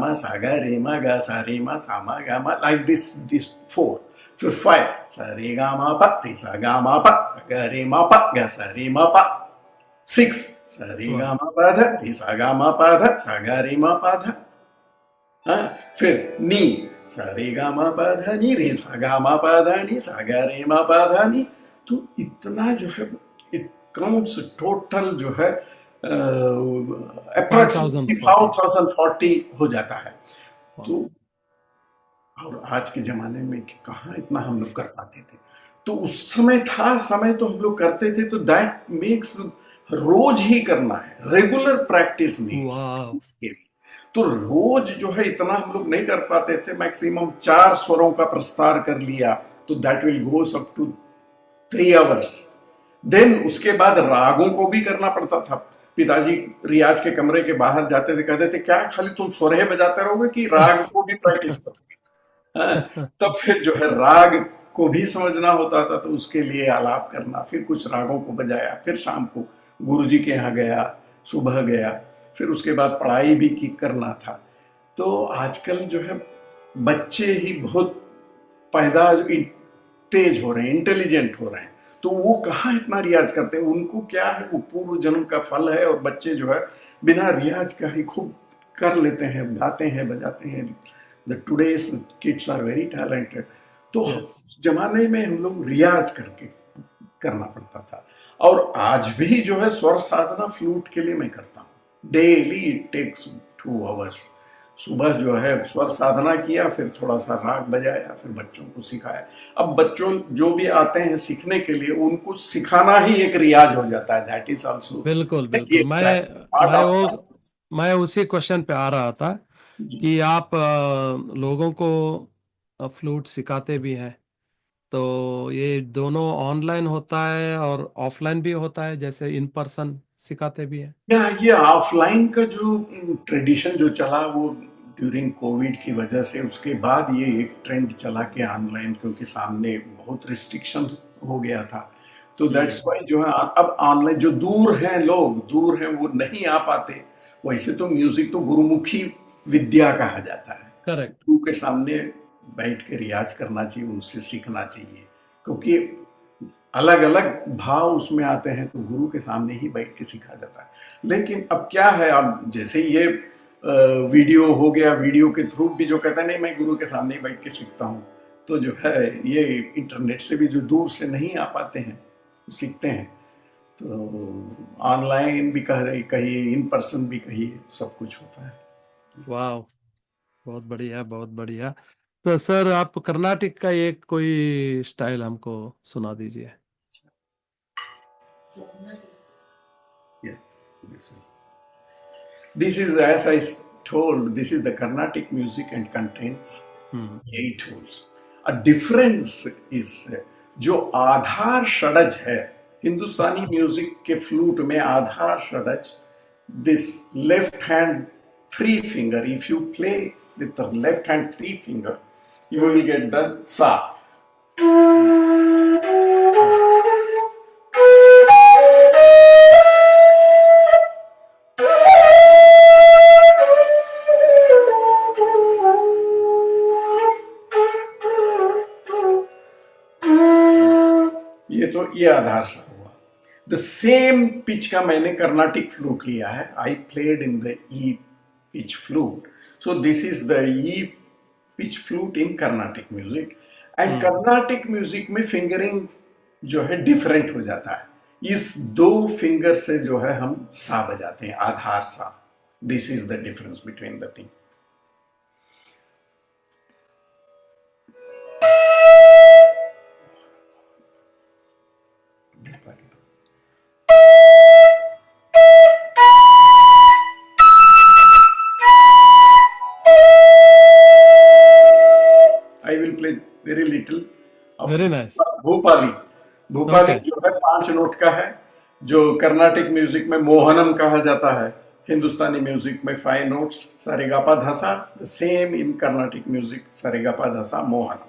रे मा गा सा रे मा गा मा, लाइक दिस फोर। फिर फाइव सा रे गा मा पा रे सा गा मा पा सा गा रे मा पा गा सा रे मा पा। सिक्स सा रे गा वाह। मा पा धा रे सा गा मा पा धा सा गा रे मा पा धा। हाँ, फिर नी सा रे गा मा पा धा नी रे सा गा मा पा धा नी सा गा रे मा पा धा नी। तो इतना जो है इट काउंट्स टोटल जो है अप्रोक्सीमेटली 5040। 5040 हो जाता है। वाह। तो और आज के जमाने में कि कहाँ इतना हम लोग कर पाते थे। तो उस समय था, समय तो हम लोग करते थे, तो दैट मेक्स रोज ही करना है, रेगुलर प्रैक्टिस नीड्स वाह। के लिए। तो रोज जो है इतना हम लोग नहीं कर पाते थे, मैक्सिमम 4 स्वरों का प्रस्तार कर लिया तो that will goes up to 3 hours. देन उसके बाद रागों को भी करना पड़ता था। पिताजी रियाज के कमरे के बाहर जाते थे, कहते थे क्या खाली तुम स्वरे बजाते रहोगे कि राग को भी प्रैक्टिस करोगे? हाँ, तब फिर जो है राग को भी समझना होता था, तो उसके लिए आलाप करना, फिर कुछ रागों को बजाया, फिर शाम को गुरुजी के यहाँ गया, सुबह गया, फिर उसके बाद पढ़ाई भी की करना था। तो आजकल जो है बच्चे ही बहुत पैदा तेज हो रहे हैं, इंटेलिजेंट हो रहे हैं, तो वो कहाँ इतना रियाज करते हैं? उनको क्या है, वो पूर्व जन्म का फल है, और बच्चे जो है बिना रियाज का ही खूब कर लेते हैं, गाते हैं, बजाते हैं। The today's kids are very talented. तो यस। उस जमाने में हम लोग रियाज करके करना पड़ता था। और आज भी जो है स्वर साधना फ्लूट के लिए मैं करता हूँ, डेली इट टेक्स 2 आवर्स। सुबह जो है स्वर साधना किया, फिर थोड़ा सा राग बजाया, फिर बच्चों को सिखाया। अब बच्चों जो भी आते हैं सीखने के लिए, उनको सिखाना ही एक रियाज हो जाता है, दैट इज ऑल्सो बिल्कुल बिल्कुल। पार्ट मैं ऑफ वो प्रैक्टिस। मैं उसी क्वेश्चन पे आ रहा था जी। कि आप लोगों को फ्लूट सिखाते भी हैं, तो ये दोनों ऑनलाइन होता है और ऑफलाइन भी होता है, जैसे इन पर्सन सिखाते भी हैं? या ये ऑफलाइन का जो ट्रेडिशन जो चला वो ड्यूरिंग कोविड की वजह से, उसके बाद ये एक ट्रेंड चला कि ऑनलाइन, क्योंकि सामने बहुत रिस्ट्रिक्शन हो गया था। तो दैट्स वाई जो है अब ऑनलाइन, जो दूर हैं, लोग दूर हैं, वो नहीं आ पाते। वैसे तो म्यूजिक तो गुरुमुखी विद्या कहा जाता है, करेक्ट। गुरु के सामने बैठ के रियाज करना चाहिए, उनसे सीखना चाहिए, क्योंकि अलग अलग भाव उसमें आते हैं, तो गुरु के सामने ही बैठ के सीखा जाता है। लेकिन अब क्या है, अब जैसे ये वीडियो हो गया, वीडियो के थ्रू भी जो कहता है नहीं मैं गुरु के सामने ही बैठ के सीखता हूँ, तो जो है ये इंटरनेट से भी जो दूर से नहीं आ पाते हैं सीखते हैं। तो ऑनलाइन भी कहिए, इन पर्सन भी कहिए, सब कुछ होता है। वाह, बहुत बढ़िया, बहुत बढ़िया। तो सर, आप कर्नाटक का एक कोई स्टाइल हमको सुना दीजिए। Yeah, this one. This is, as I told, this is the Carnatic music and contains hmm. 8 holes. A difference is जो आधार षडज है हिंदुस्तानी म्यूजिक के फ्लूट में, आधार षडज, this left hand 3 finger, if you play with the left hand 3 finger, you will get the sa. ये आधार सा हुआ। The same pitch का मैंने कर्नाटिक फ्लूट लिया है, I played in the E pitch flute, so this is the E pitch flute in Carnatic music. And Carnatic music में fingering जो है डिफरेंट हो जाता है, इस 2 फिंगर से जो है हम सा बजाते हैं, आधार सा। This is the difference between the thing. I will play very little of very nice. Bhopali. Bhupali okay. जो है 5 नोट का है, जो कर्नाटिक म्यूजिक में मोहनम कहा जाता है, हिंदुस्तानी म्यूजिक में 5 नोट्स, सारेगापा धसा, the same in Carnatic music, सारेगापा धसा Mohanam.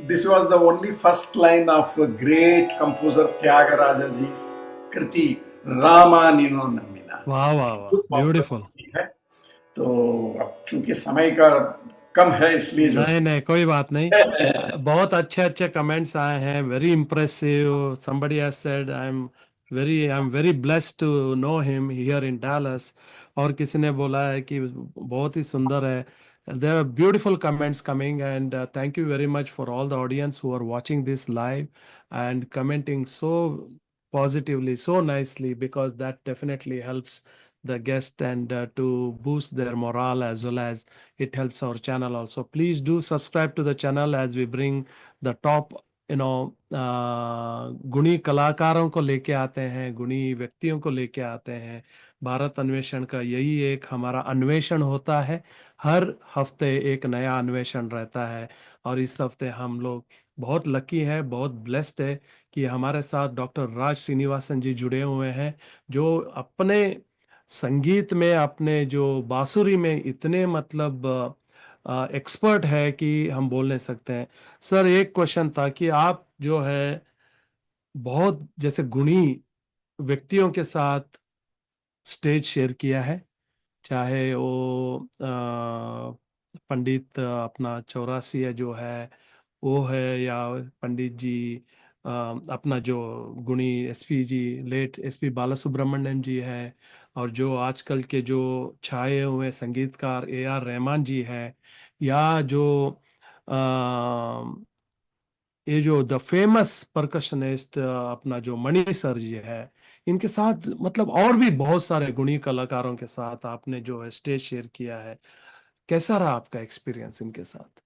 This was the only first line of great composer Tyagarajaji's कृति रामानिनो नम्मिना. वाह वाह वाह, ब्यूटीफुल। है. तो अब चूंकि समय का कम है इसलिए जो नहीं नहीं, कोई बात नहीं। बहुत अच्छे अच्छे कमेंट्स आए हैं, very impressive. somebody has said I am very blessed to know him here in Dallas. और किसी ने बोला है कि बहुत ही सुंदर है। There are beautiful comments coming, and thank you very much for all the audience who are watching this live and commenting so positively, so nicely, because that definitely helps the guest and to boost their morale, as well as it helps our channel also. Please do subscribe to the channel as we bring the top गुणी कलाकारों को लेके आते हैं, गुणी व्यक्तियों को लेके आते हैं। भारत अन्वेषण का यही एक हमारा अन्वेषण होता है। हर हफ्ते एक नया अन्वेषण रहता है, और इस हफ्ते हम लोग बहुत लकी है, बहुत ब्लेस्ड है कि हमारे साथ डॉक्टर राज श्रीनिवासन जी जुड़े हुए हैं, जो अपने संगीत में, अपने जो बांसुरी में इतने मतलब एक्सपर्ट है कि हम बोल नहीं सकते हैं। सर, एक क्वेश्चन था कि आप जो है बहुत जैसे गुणी व्यक्तियों के साथ स्टेज शेयर किया है, चाहे वो पंडित अपना 84 जो है वो है, या पंडित जी अ, अपना जो गुणी एसपी जी, लेट एसपी बाला सुब्रमण्यम जी है, और जो आजकल के जो छाए हुए संगीतकार ए आर रहमान जी है, या जो अ, ये जो द फेमस परकशनिस्ट अपना जो मणि सर जी है, इनके साथ मतलब और भी बहुत सारे गुणी कलाकारों के साथ आपने जो है स्टेज शेयर किया है। कैसा रहा आपका एक्सपीरियंस इनके साथ?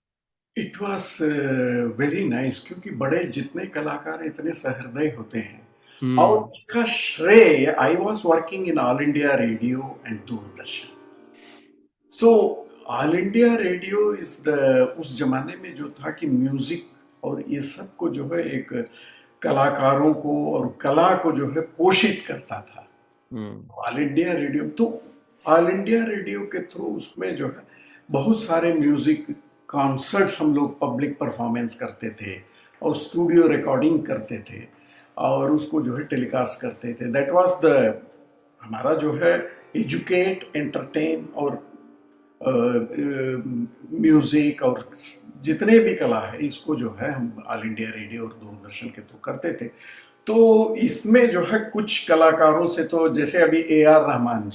इट वॉज वेरी नाइस, क्योंकि बड़े जितने कलाकार इतने सहृदय होते हैं. और हम्म। इसका श्रेय, I was working in all India radio and Doordarshan. So all India radio is the, उस जमाने में जो था कि म्यूजिक और ये सब को जो है एक कलाकारों को और कला को जो है पोषित करता था. हम्म। ऑल इंडिया रेडियो, तो ऑल इंडिया रेडियो के थ्रू उसमें जो है बहुत सारे म्यूजिक कॉन्सर्ट्स हम लोग पब्लिक परफॉर्मेंस करते थे, और स्टूडियो रिकॉर्डिंग करते थे, और उसको जो है टेलीकास्ट करते थे. दैट वाज द, हमारा जो है एजुकेट, एंटरटेन और म्यूजिक और जितने भी कला है, इसको जो है हम ऑल इंडिया रेडियो और दूरदर्शन के थ्रू करते थे. तो इसमें जो है कुछ कलाकारों से, तो जैसे अभी ए आर रहमान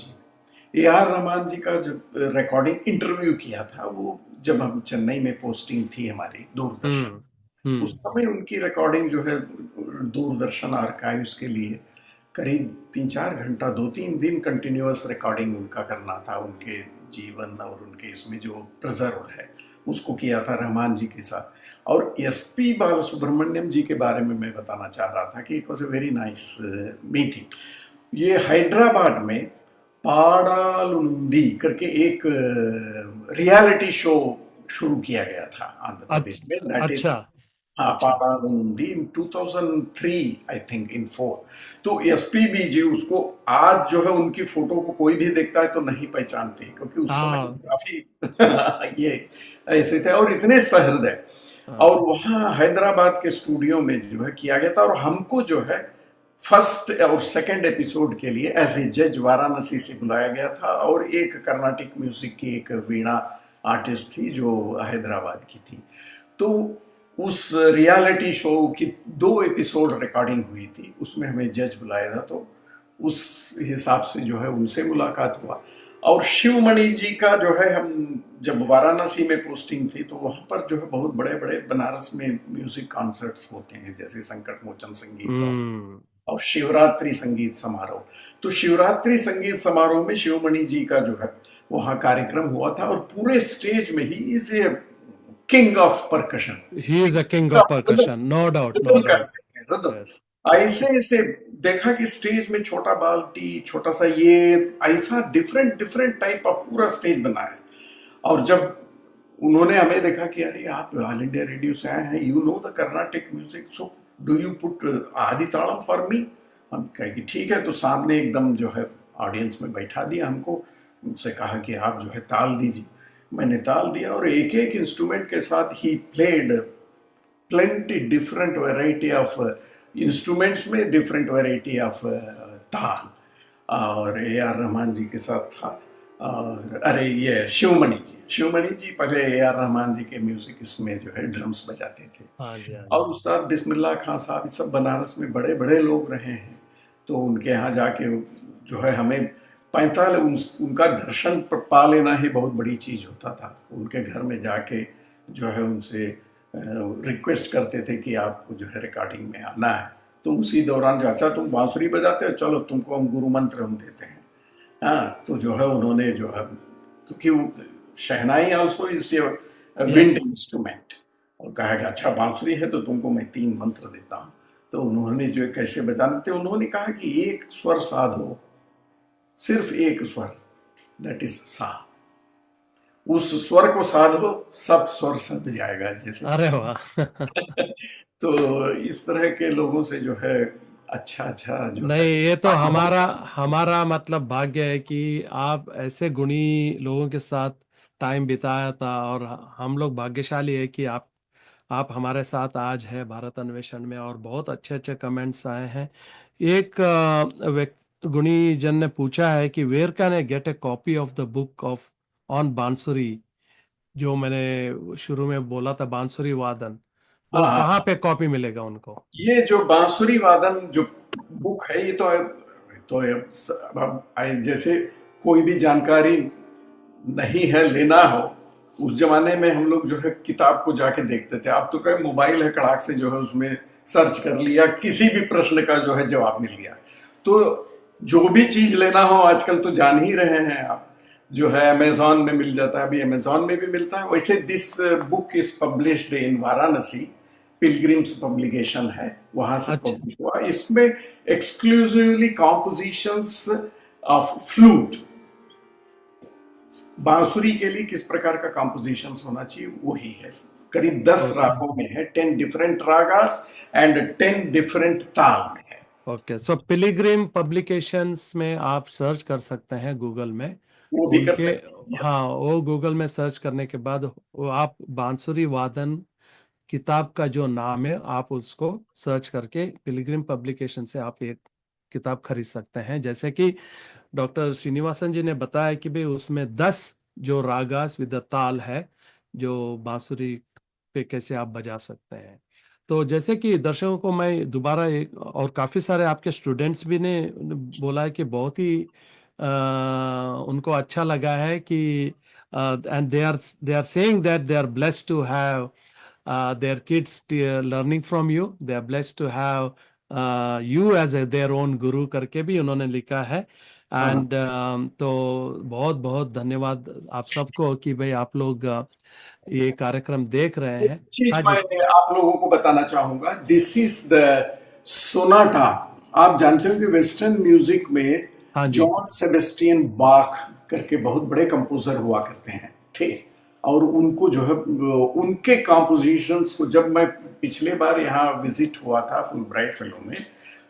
जी का जब रिकॉर्डिंग इंटरव्यू किया था, वो जब हम चेन्नई में पोस्टिंग थी हमारी दूरदर्शन, हम्म। उस हम्म। समय उनकी रिकॉर्डिंग जो है दूरदर्शन आर्काइव्स के लिए करीब 3-4 घंटा, 2-3 दिन कंटिन्यूअस रिकॉर्डिंग उनका करना था, उनके जीवन और उनके इसमें जो प्रिजर्व है उसको किया था रहमान जी के साथ। और एसपी बालसुब्रमण्यम जी के बारे में मैं बताना चाह रहा था कि it was a very nice meeting. ये हैदराबाद में पाडालुंदी करके एक रियलिटी शो शुरू किया गया था आंध्र प्रदेश में, दैट इज, अच्छा। हाँ, अच्छा। पाडालुंदी इन 2003 आई थिंक, इन 4। तो एसपीबी जी उसको, आज जो है उनकी फोटो को कोई भी देखता है तो नहीं पहचानते, क्योंकि उस समय हाँ। काफी ये ऐसे थे और इतने सहृदय। और हाँ। वहाँ हैदराबाद के स्टूडियो में जो है किया गया था, और हमको जो है फर्स्ट और सेकंड एपिसोड के लिए एज ए जज वाराणसी से बुलाया गया था, और एक कर्नाटिक म्यूजिक की एक वीणा आर्टिस्ट थी जो हैदराबाद की थी। तो उस रियलिटी शो की 2 एपिसोड रिकॉर्डिंग हुई थी, उसमें हमें जज बुलाया था, तो उस हिसाब से जो है उनसे मुलाकात हुआ। और शिवमणि जी का जो है, हम जब वाराणसी में पोस्टिंग थी तो वहाँ पर जो है बहुत बड़े बड़े बनारस में म्यूजिक कॉन्सर्ट्स होते हैं, जैसे संकट मोचन संगीत हम्म। और शिवरात्रि संगीत समारोह। तो शिवरात्रि संगीत समारोह में शिवमणि जी का जो है वहाँ कार्यक्रम हुआ था, और पूरे स्टेज में he is a king of percussion, he is a king of percussion, no doubt, no rhythm कर डाउट। सकते हैं, रिदम। यस। ऐसे ऐसे देखा कि स्टेज में छोटा बाल्टी, छोटा सा ये, ऐसा डिफरेंट डिफरेंट टाइप ऑफ पूरा स्टेज बनाया। और जब उन्होंने हमें देखा कि अरे आप ऑल इंडिया रेडियो से आए हैं, you know the Carnatic music, so do you put आदि ताड़म फॉर मी। हम कहे कि ठीक है, तो सामने एकदम जो है ऑडियंस में बैठा दिया हमको, उनसे कहा कि आप जो है ताल दीजिए। मैंने ताल दिया, और एक एक इंस्ट्रूमेंट के साथ he played plenty different variety of instruments में, डिफरेंट वैरायटी ऑफ ताल। और ए आर रहमान जी के साथ था, और अरे ये शिवमणि जी पहले ए आर रहमान जी के म्यूजिक इसमें जो है ड्रम्स बजाते थे। हाँ जी, हाँ और जी। उस्ताद बिस्मिल्लाह खां साहब, ये सब बनारस में बड़े बड़े लोग रहे हैं, तो उनके यहाँ जाके जो है हमें 45 उनका दर्शन पा लेना ही बहुत बड़ी चीज़ होता था। उनके घर में जाके जो है उनसे रिक्वेस्ट करते थे कि आपको जो है रिकॉर्डिंग में आना है, तो उसी दौरान जो, अच्छा तुम बांसुरी बजाते हो, चलो तुमको हम गुरु मंत्र हम देते हैं। हाँ, तो जो है उन्होंने जो है, क्योंकि shehnai also is wind yes. Instrument, और कहा कि अच्छा बांसुरी है तो तुमको मैं 3 मंत्र देता हूँ। तो उन्होंने जो है कैसे बजाने थे, उन्होंने कहा कि एक स्वर साधो, सिर्फ एक स्वर, दैट इज सा। उस स्वर को साधो, सब स्वर सध जाएगा जैसे। अरे वाह। तो इस तरह के लोगों से जो है अच्छा अच्छा जो नहीं, है ये तो अनुभव। हमारा हमारा मतलब भाग्य है कि आप ऐसे गुणी लोगों के साथ टाइम बिताया था, और हम लोग भाग्यशाली है कि आप हमारे साथ आज है भारत अन्वेषण में, और बहुत अच्छे अच्छे कमेंट्स आए हैं। एक गुणी जन ने पूछा है कि where can I get a copy of the book of on bansuri, जो मैंने शुरू में बोला था बांसुरी वादन, वो हाँ हाँ कहाँ हाँ। पे कॉपी मिलेगा उनको? ये जो बांसुरी वादन जो बुक है, ये तो अब जैसे कोई भी जानकारी नहीं है, लेना हो, उस जमाने में हम लोग जो है किताब को जाके देखते थे। अब तो क्या मोबाइल है, कड़ाक से जो है उसमें सर्च कर लिया, किसी भी प्रश्न का जो है जवाब मिल गया। तो जो भी चीज लेना हो आजकल तो जान ही रहे हैं आप, जो है अमेजोन में मिल जाता है, अभी अमेजोन में भी मिलता है। वैसे this book is published in Varanasi, pilgrims publication है, वहां से अच्छा। पब्लिश हुआ। इसमें एक्सक्लूसिवली कॉम्पोजिशंस ऑफ फ्लूट, बांसुरी के लिए किस प्रकार का कॉम्पोजिशन होना चाहिए वही है। करीब 10 ओके। रागों में है, 10 डिफरेंट रागास एंड 10 डिफरेंट ताल में है। ओके, सो पिलिग्रिम पब्लिकेशंस में आप सर्च कर सकते हैं गूगल में वो भी कर उनके। सकते हैं, यस। हाँ, वो गूगल में सर्च करने के बाद वो आप बांसुरी वादन किताब का जो नाम है आप उसको सर्च करके पिलिग्रिम पब्लिकेशन से आप एक किताब खरीद सकते हैं। जैसे कि डॉक्टर श्रीनिवासन जी ने बताया कि भाई उसमें 10 जो रागास विद ताल है, जो बांसुरी पे कैसे आप बजा सकते हैं। तो जैसे कि दर्शकों को मैं दोबारा एक, और काफ़ी सारे आपके स्टूडेंट्स भी ने बोला है कि बहुत ही उनको अच्छा लगा है कि and they are saying that they are blessed to have their kids learning from you. They are blessed to have you as their own guru करके भी उन्होंने लिखा है। हाँ। एंड तो बहुत बहुत धन्यवाद आप सबको कि भाई आप लोग ये कार्यक्रम देख रहे एक हैं। चीज हाँ मैं जी। आप लोगों को बताना चाहूंगा, दिस इज द सोनाटा। आप जानते हो कि वेस्टर्न म्यूजिक में हाँ जी। जॉन सेबेस्टियन बाख करके बहुत बड़े कंपोजर हुआ करते हैं थे, और उनको जो है उनके कॉम्पोजिशंस को जब मैं पिछले बार यहाँ विजिट हुआ था फुल ब्राइट फेलो में,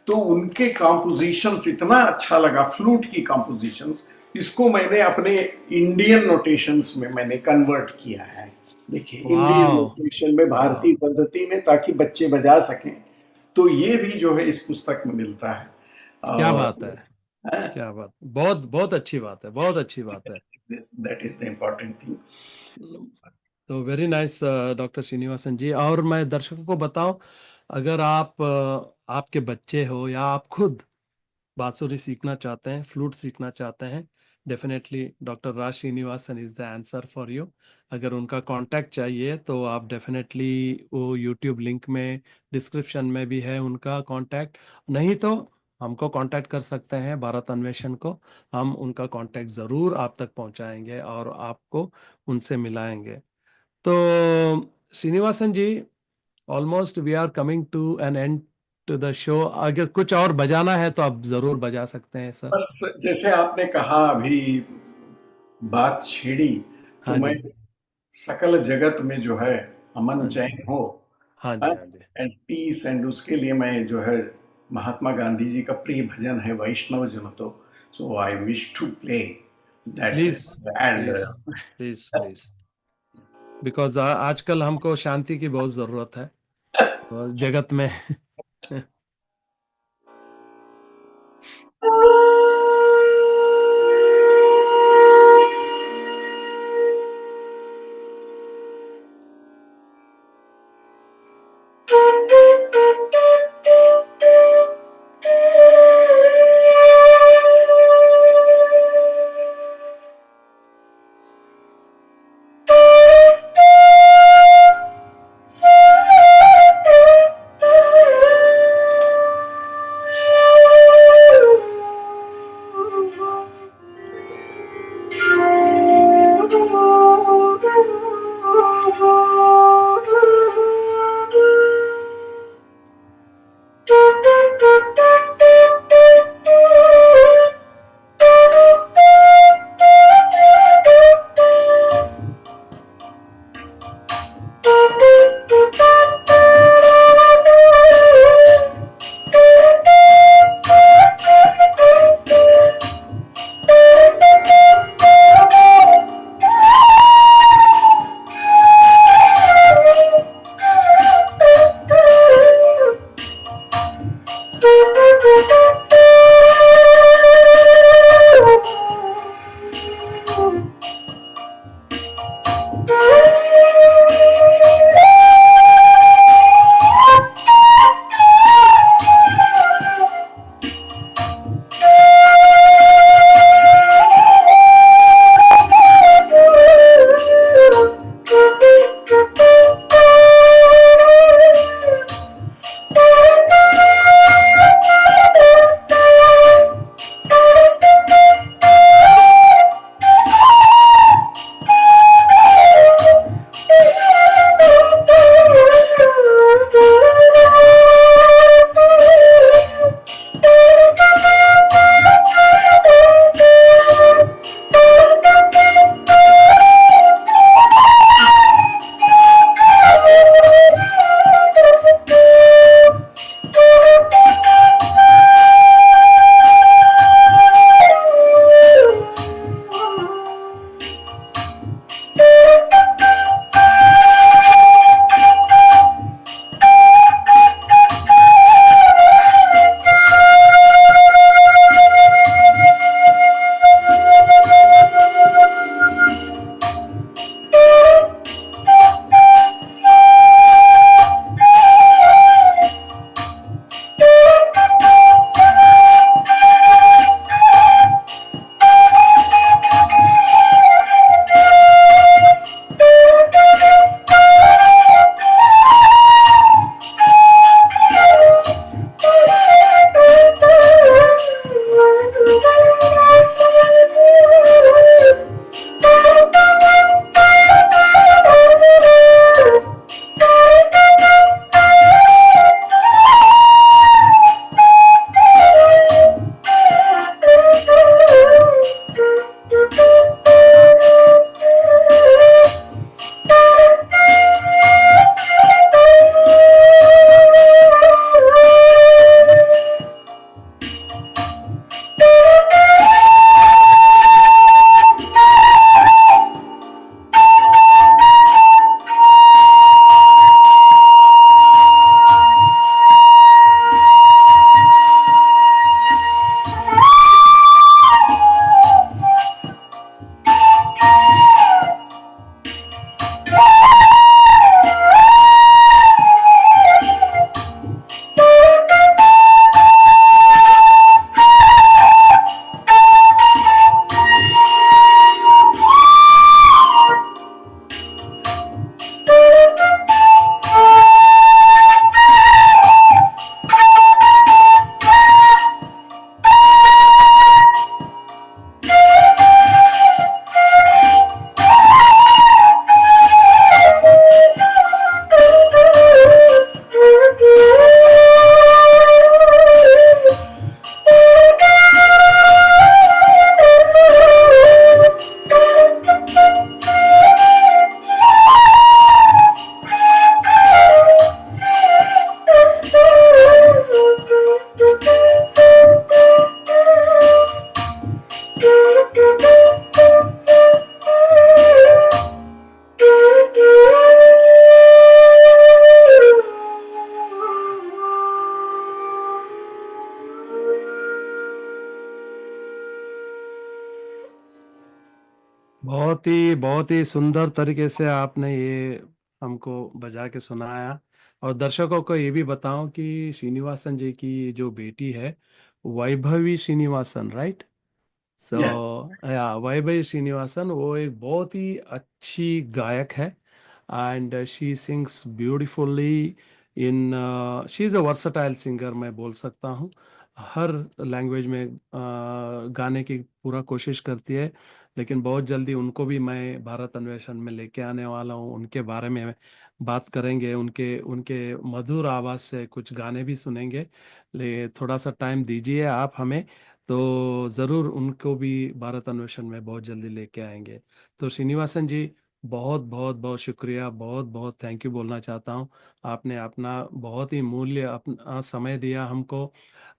तो उनके कॉम्पोजिशंस इतना अच्छा लगा, फ्लूट की कॉम्पोजिशंस। इसको मैंने अपने इंडियन नोटेशंस में मैंने कन्वर्ट किया है। देखिए इंडियन वाह नोटेशन में, वाह, भारतीय पद्धति में, ताकि बच्चे बजा सकें। तो ये भी जो है इस पुस्तक में मिलता है। क्या और बात है, क्या बात, बहुत बहुत अच्छी बात है, बहुत अच्छी बात है। That is the important thing. तो वेरी नाइस डॉक्टर श्रीनिवासन जी। और मैं दर्शकों को बताऊं, अगर आप आपके बच्चे हो या आप खुद बांसुरी सीखना चाहते हैं, फ्लूट सीखना चाहते हैं, definitely doctor Raj Srinivasan is the answer for you. अगर उनका कांटेक्ट चाहिए तो आप डेफिनेटली वो यूट्यूब लिंक में, डिस्क्रिप्शन में भी है उनका कांटेक्ट। नहीं तो हमको कांटेक्ट कर सकते हैं, भारत अन्वेषण को। हम उनका कांटेक्ट ज़रूर आप तक पहुंचाएंगे और आपको उनसे मिलाएंगे। तो Srinivasan ji, almost we are coming to an end to the show. अगर कुछ और बजाना है तो आप जरूर बजा सकते हैं सर। बस जैसे आपने कहा अभी, बात छेड़ी, तो हाँ मैं जी। सकल जगत में जो है अमन हाँ जी। चैन हो हाँ जी। हाँ जी। एंड पीस, एंड उसके लिए मैं जो है महात्मा गांधी जी का प्रिय भजन है वैष्णव जन तो, so I wish to play that please and please please please, because आजकल हमको शांति की बहुत जरूरत है जगत में। बहुत ही सुंदर तरीके से आपने ये हमको बजा के सुनाया। और दर्शकों को ये भी बताऊं कि श्रीनिवासन जी की जो बेटी है, वैभवी श्रीनिवासन, राइट? सो या या वैभवी श्रीनिवासन वो एक बहुत ही अच्छी गायक है। And she sings beautifully in, she is a versatile singer, मैं बोल सकता हूँ। हर लैंग्वेज में गाने की पूरा कोशिश करती है। लेकिन बहुत जल्दी उनको भी मैं भारत अन्वेषण में लेके आने वाला हूँ, उनके बारे में बात करेंगे, उनके उनके मधुर आवाज़ से कुछ गाने भी सुनेंगे। ले थोड़ा सा टाइम दीजिए आप हमें, तो ज़रूर उनको भी भारत अन्वेषण में बहुत जल्दी लेके आएंगे। तो श्रीनिवासन जी, बहुत बहुत बहुत शुक्रिया, बहुत बहुत थैंक यू बोलना चाहता हूँ। आपने अपना बहुत ही मूल्य अपना समय दिया हमको,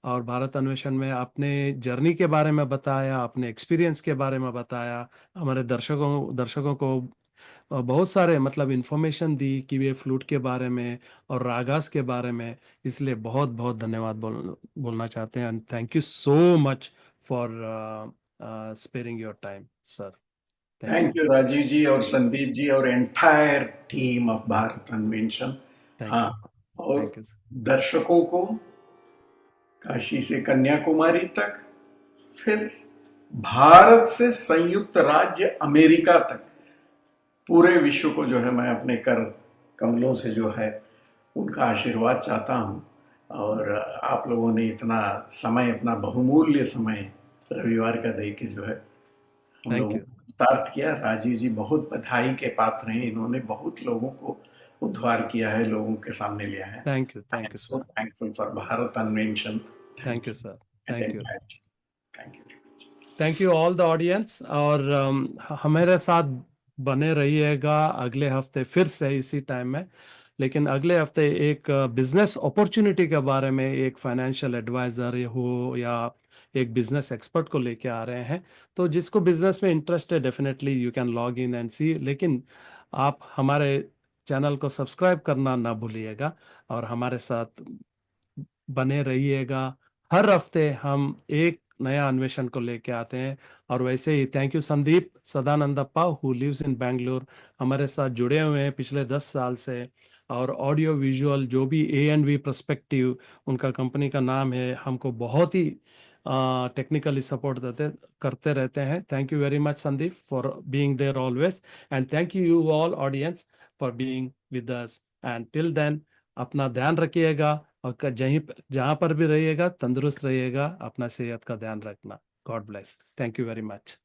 और भारत अन्वेषण में अपने जर्नी के बारे में बताया, अपने एक्सपीरियंस के बारे में बताया। हमारे दर्शकों दर्शकों को बहुत सारे मतलब इंफॉर्मेशन दी कि वे फ्लूट के बारे में और रागास के बारे में। इसलिए बहुत बहुत धन्यवाद बोलना चाहते हैं। And thank you so much for sparing your time sir. Thank you. Thank you Rajiv ji और संदीप जी और entire team of Bharat Anveshan. Thank हाँ, यू। और थैंक यू। दर्शकों को काशी से कन्याकुमारी तक, फिर भारत से संयुक्त राज्य अमेरिका तक, पूरे विश्व को जो है मैं अपने कर कमलों से जो है उनका आशीर्वाद चाहता हूँ। और आप लोगों ने इतना समय, अपना बहुमूल्य समय रविवार का दे के जो है हम थैंक लोगों यू। को कृतार्थ किया। राजीव जी बहुत बधाई के पात्र हैं, इन्होंने बहुत लोगों को उद्धार किया है, लोगों के सामने लिया है। Thank you. I am thank you so sir. Thankful for Bharat Anveshan. Thank thank you you sir. And thank you. Entire thank you. Thank you all the audience. और हमारे साथ बने रहिएगा अगले हफ्ते फिर से इसी टाइम में। लेकिन अगले हफ्ते एक बिजनेस अपॉर्चुनिटी के बारे में, एक फाइनेंशियल एडवाइजर हो या एक बिजनेस एक्सपर्ट को लेके आ रहे हैं। तो जिसको बिजनेस में इंटरेस्ट है, definitely you can log in and see. लेकिन आप हमारे चैनल को सब्सक्राइब करना ना भूलिएगा, और हमारे साथ बने रहिएगा। हर हफ्ते हम एक नया अन्वेषण को लेके आते हैं। और वैसे ही thank you Sandeep Sadanandappa, who lives in Bangalore, हमारे साथ जुड़े हुए हैं पिछले 10 साल से। और ऑडियो विजुअल जो भी A&V पर्सपेक्टिव उनका कंपनी का नाम है, हमको बहुत ही टेक्निकली सपोर्ट देते करते रहते हैं। Thank you very much Sandeep for being there always. And thank you you all audience for being with us. And till then, अपना ध्यान रखिएगा, और जहीं जहां पर भी रहिएगा तंदुरुस्त रहिएगा, अपना सेहत का ध्यान रखना। God bless. Thank you very much.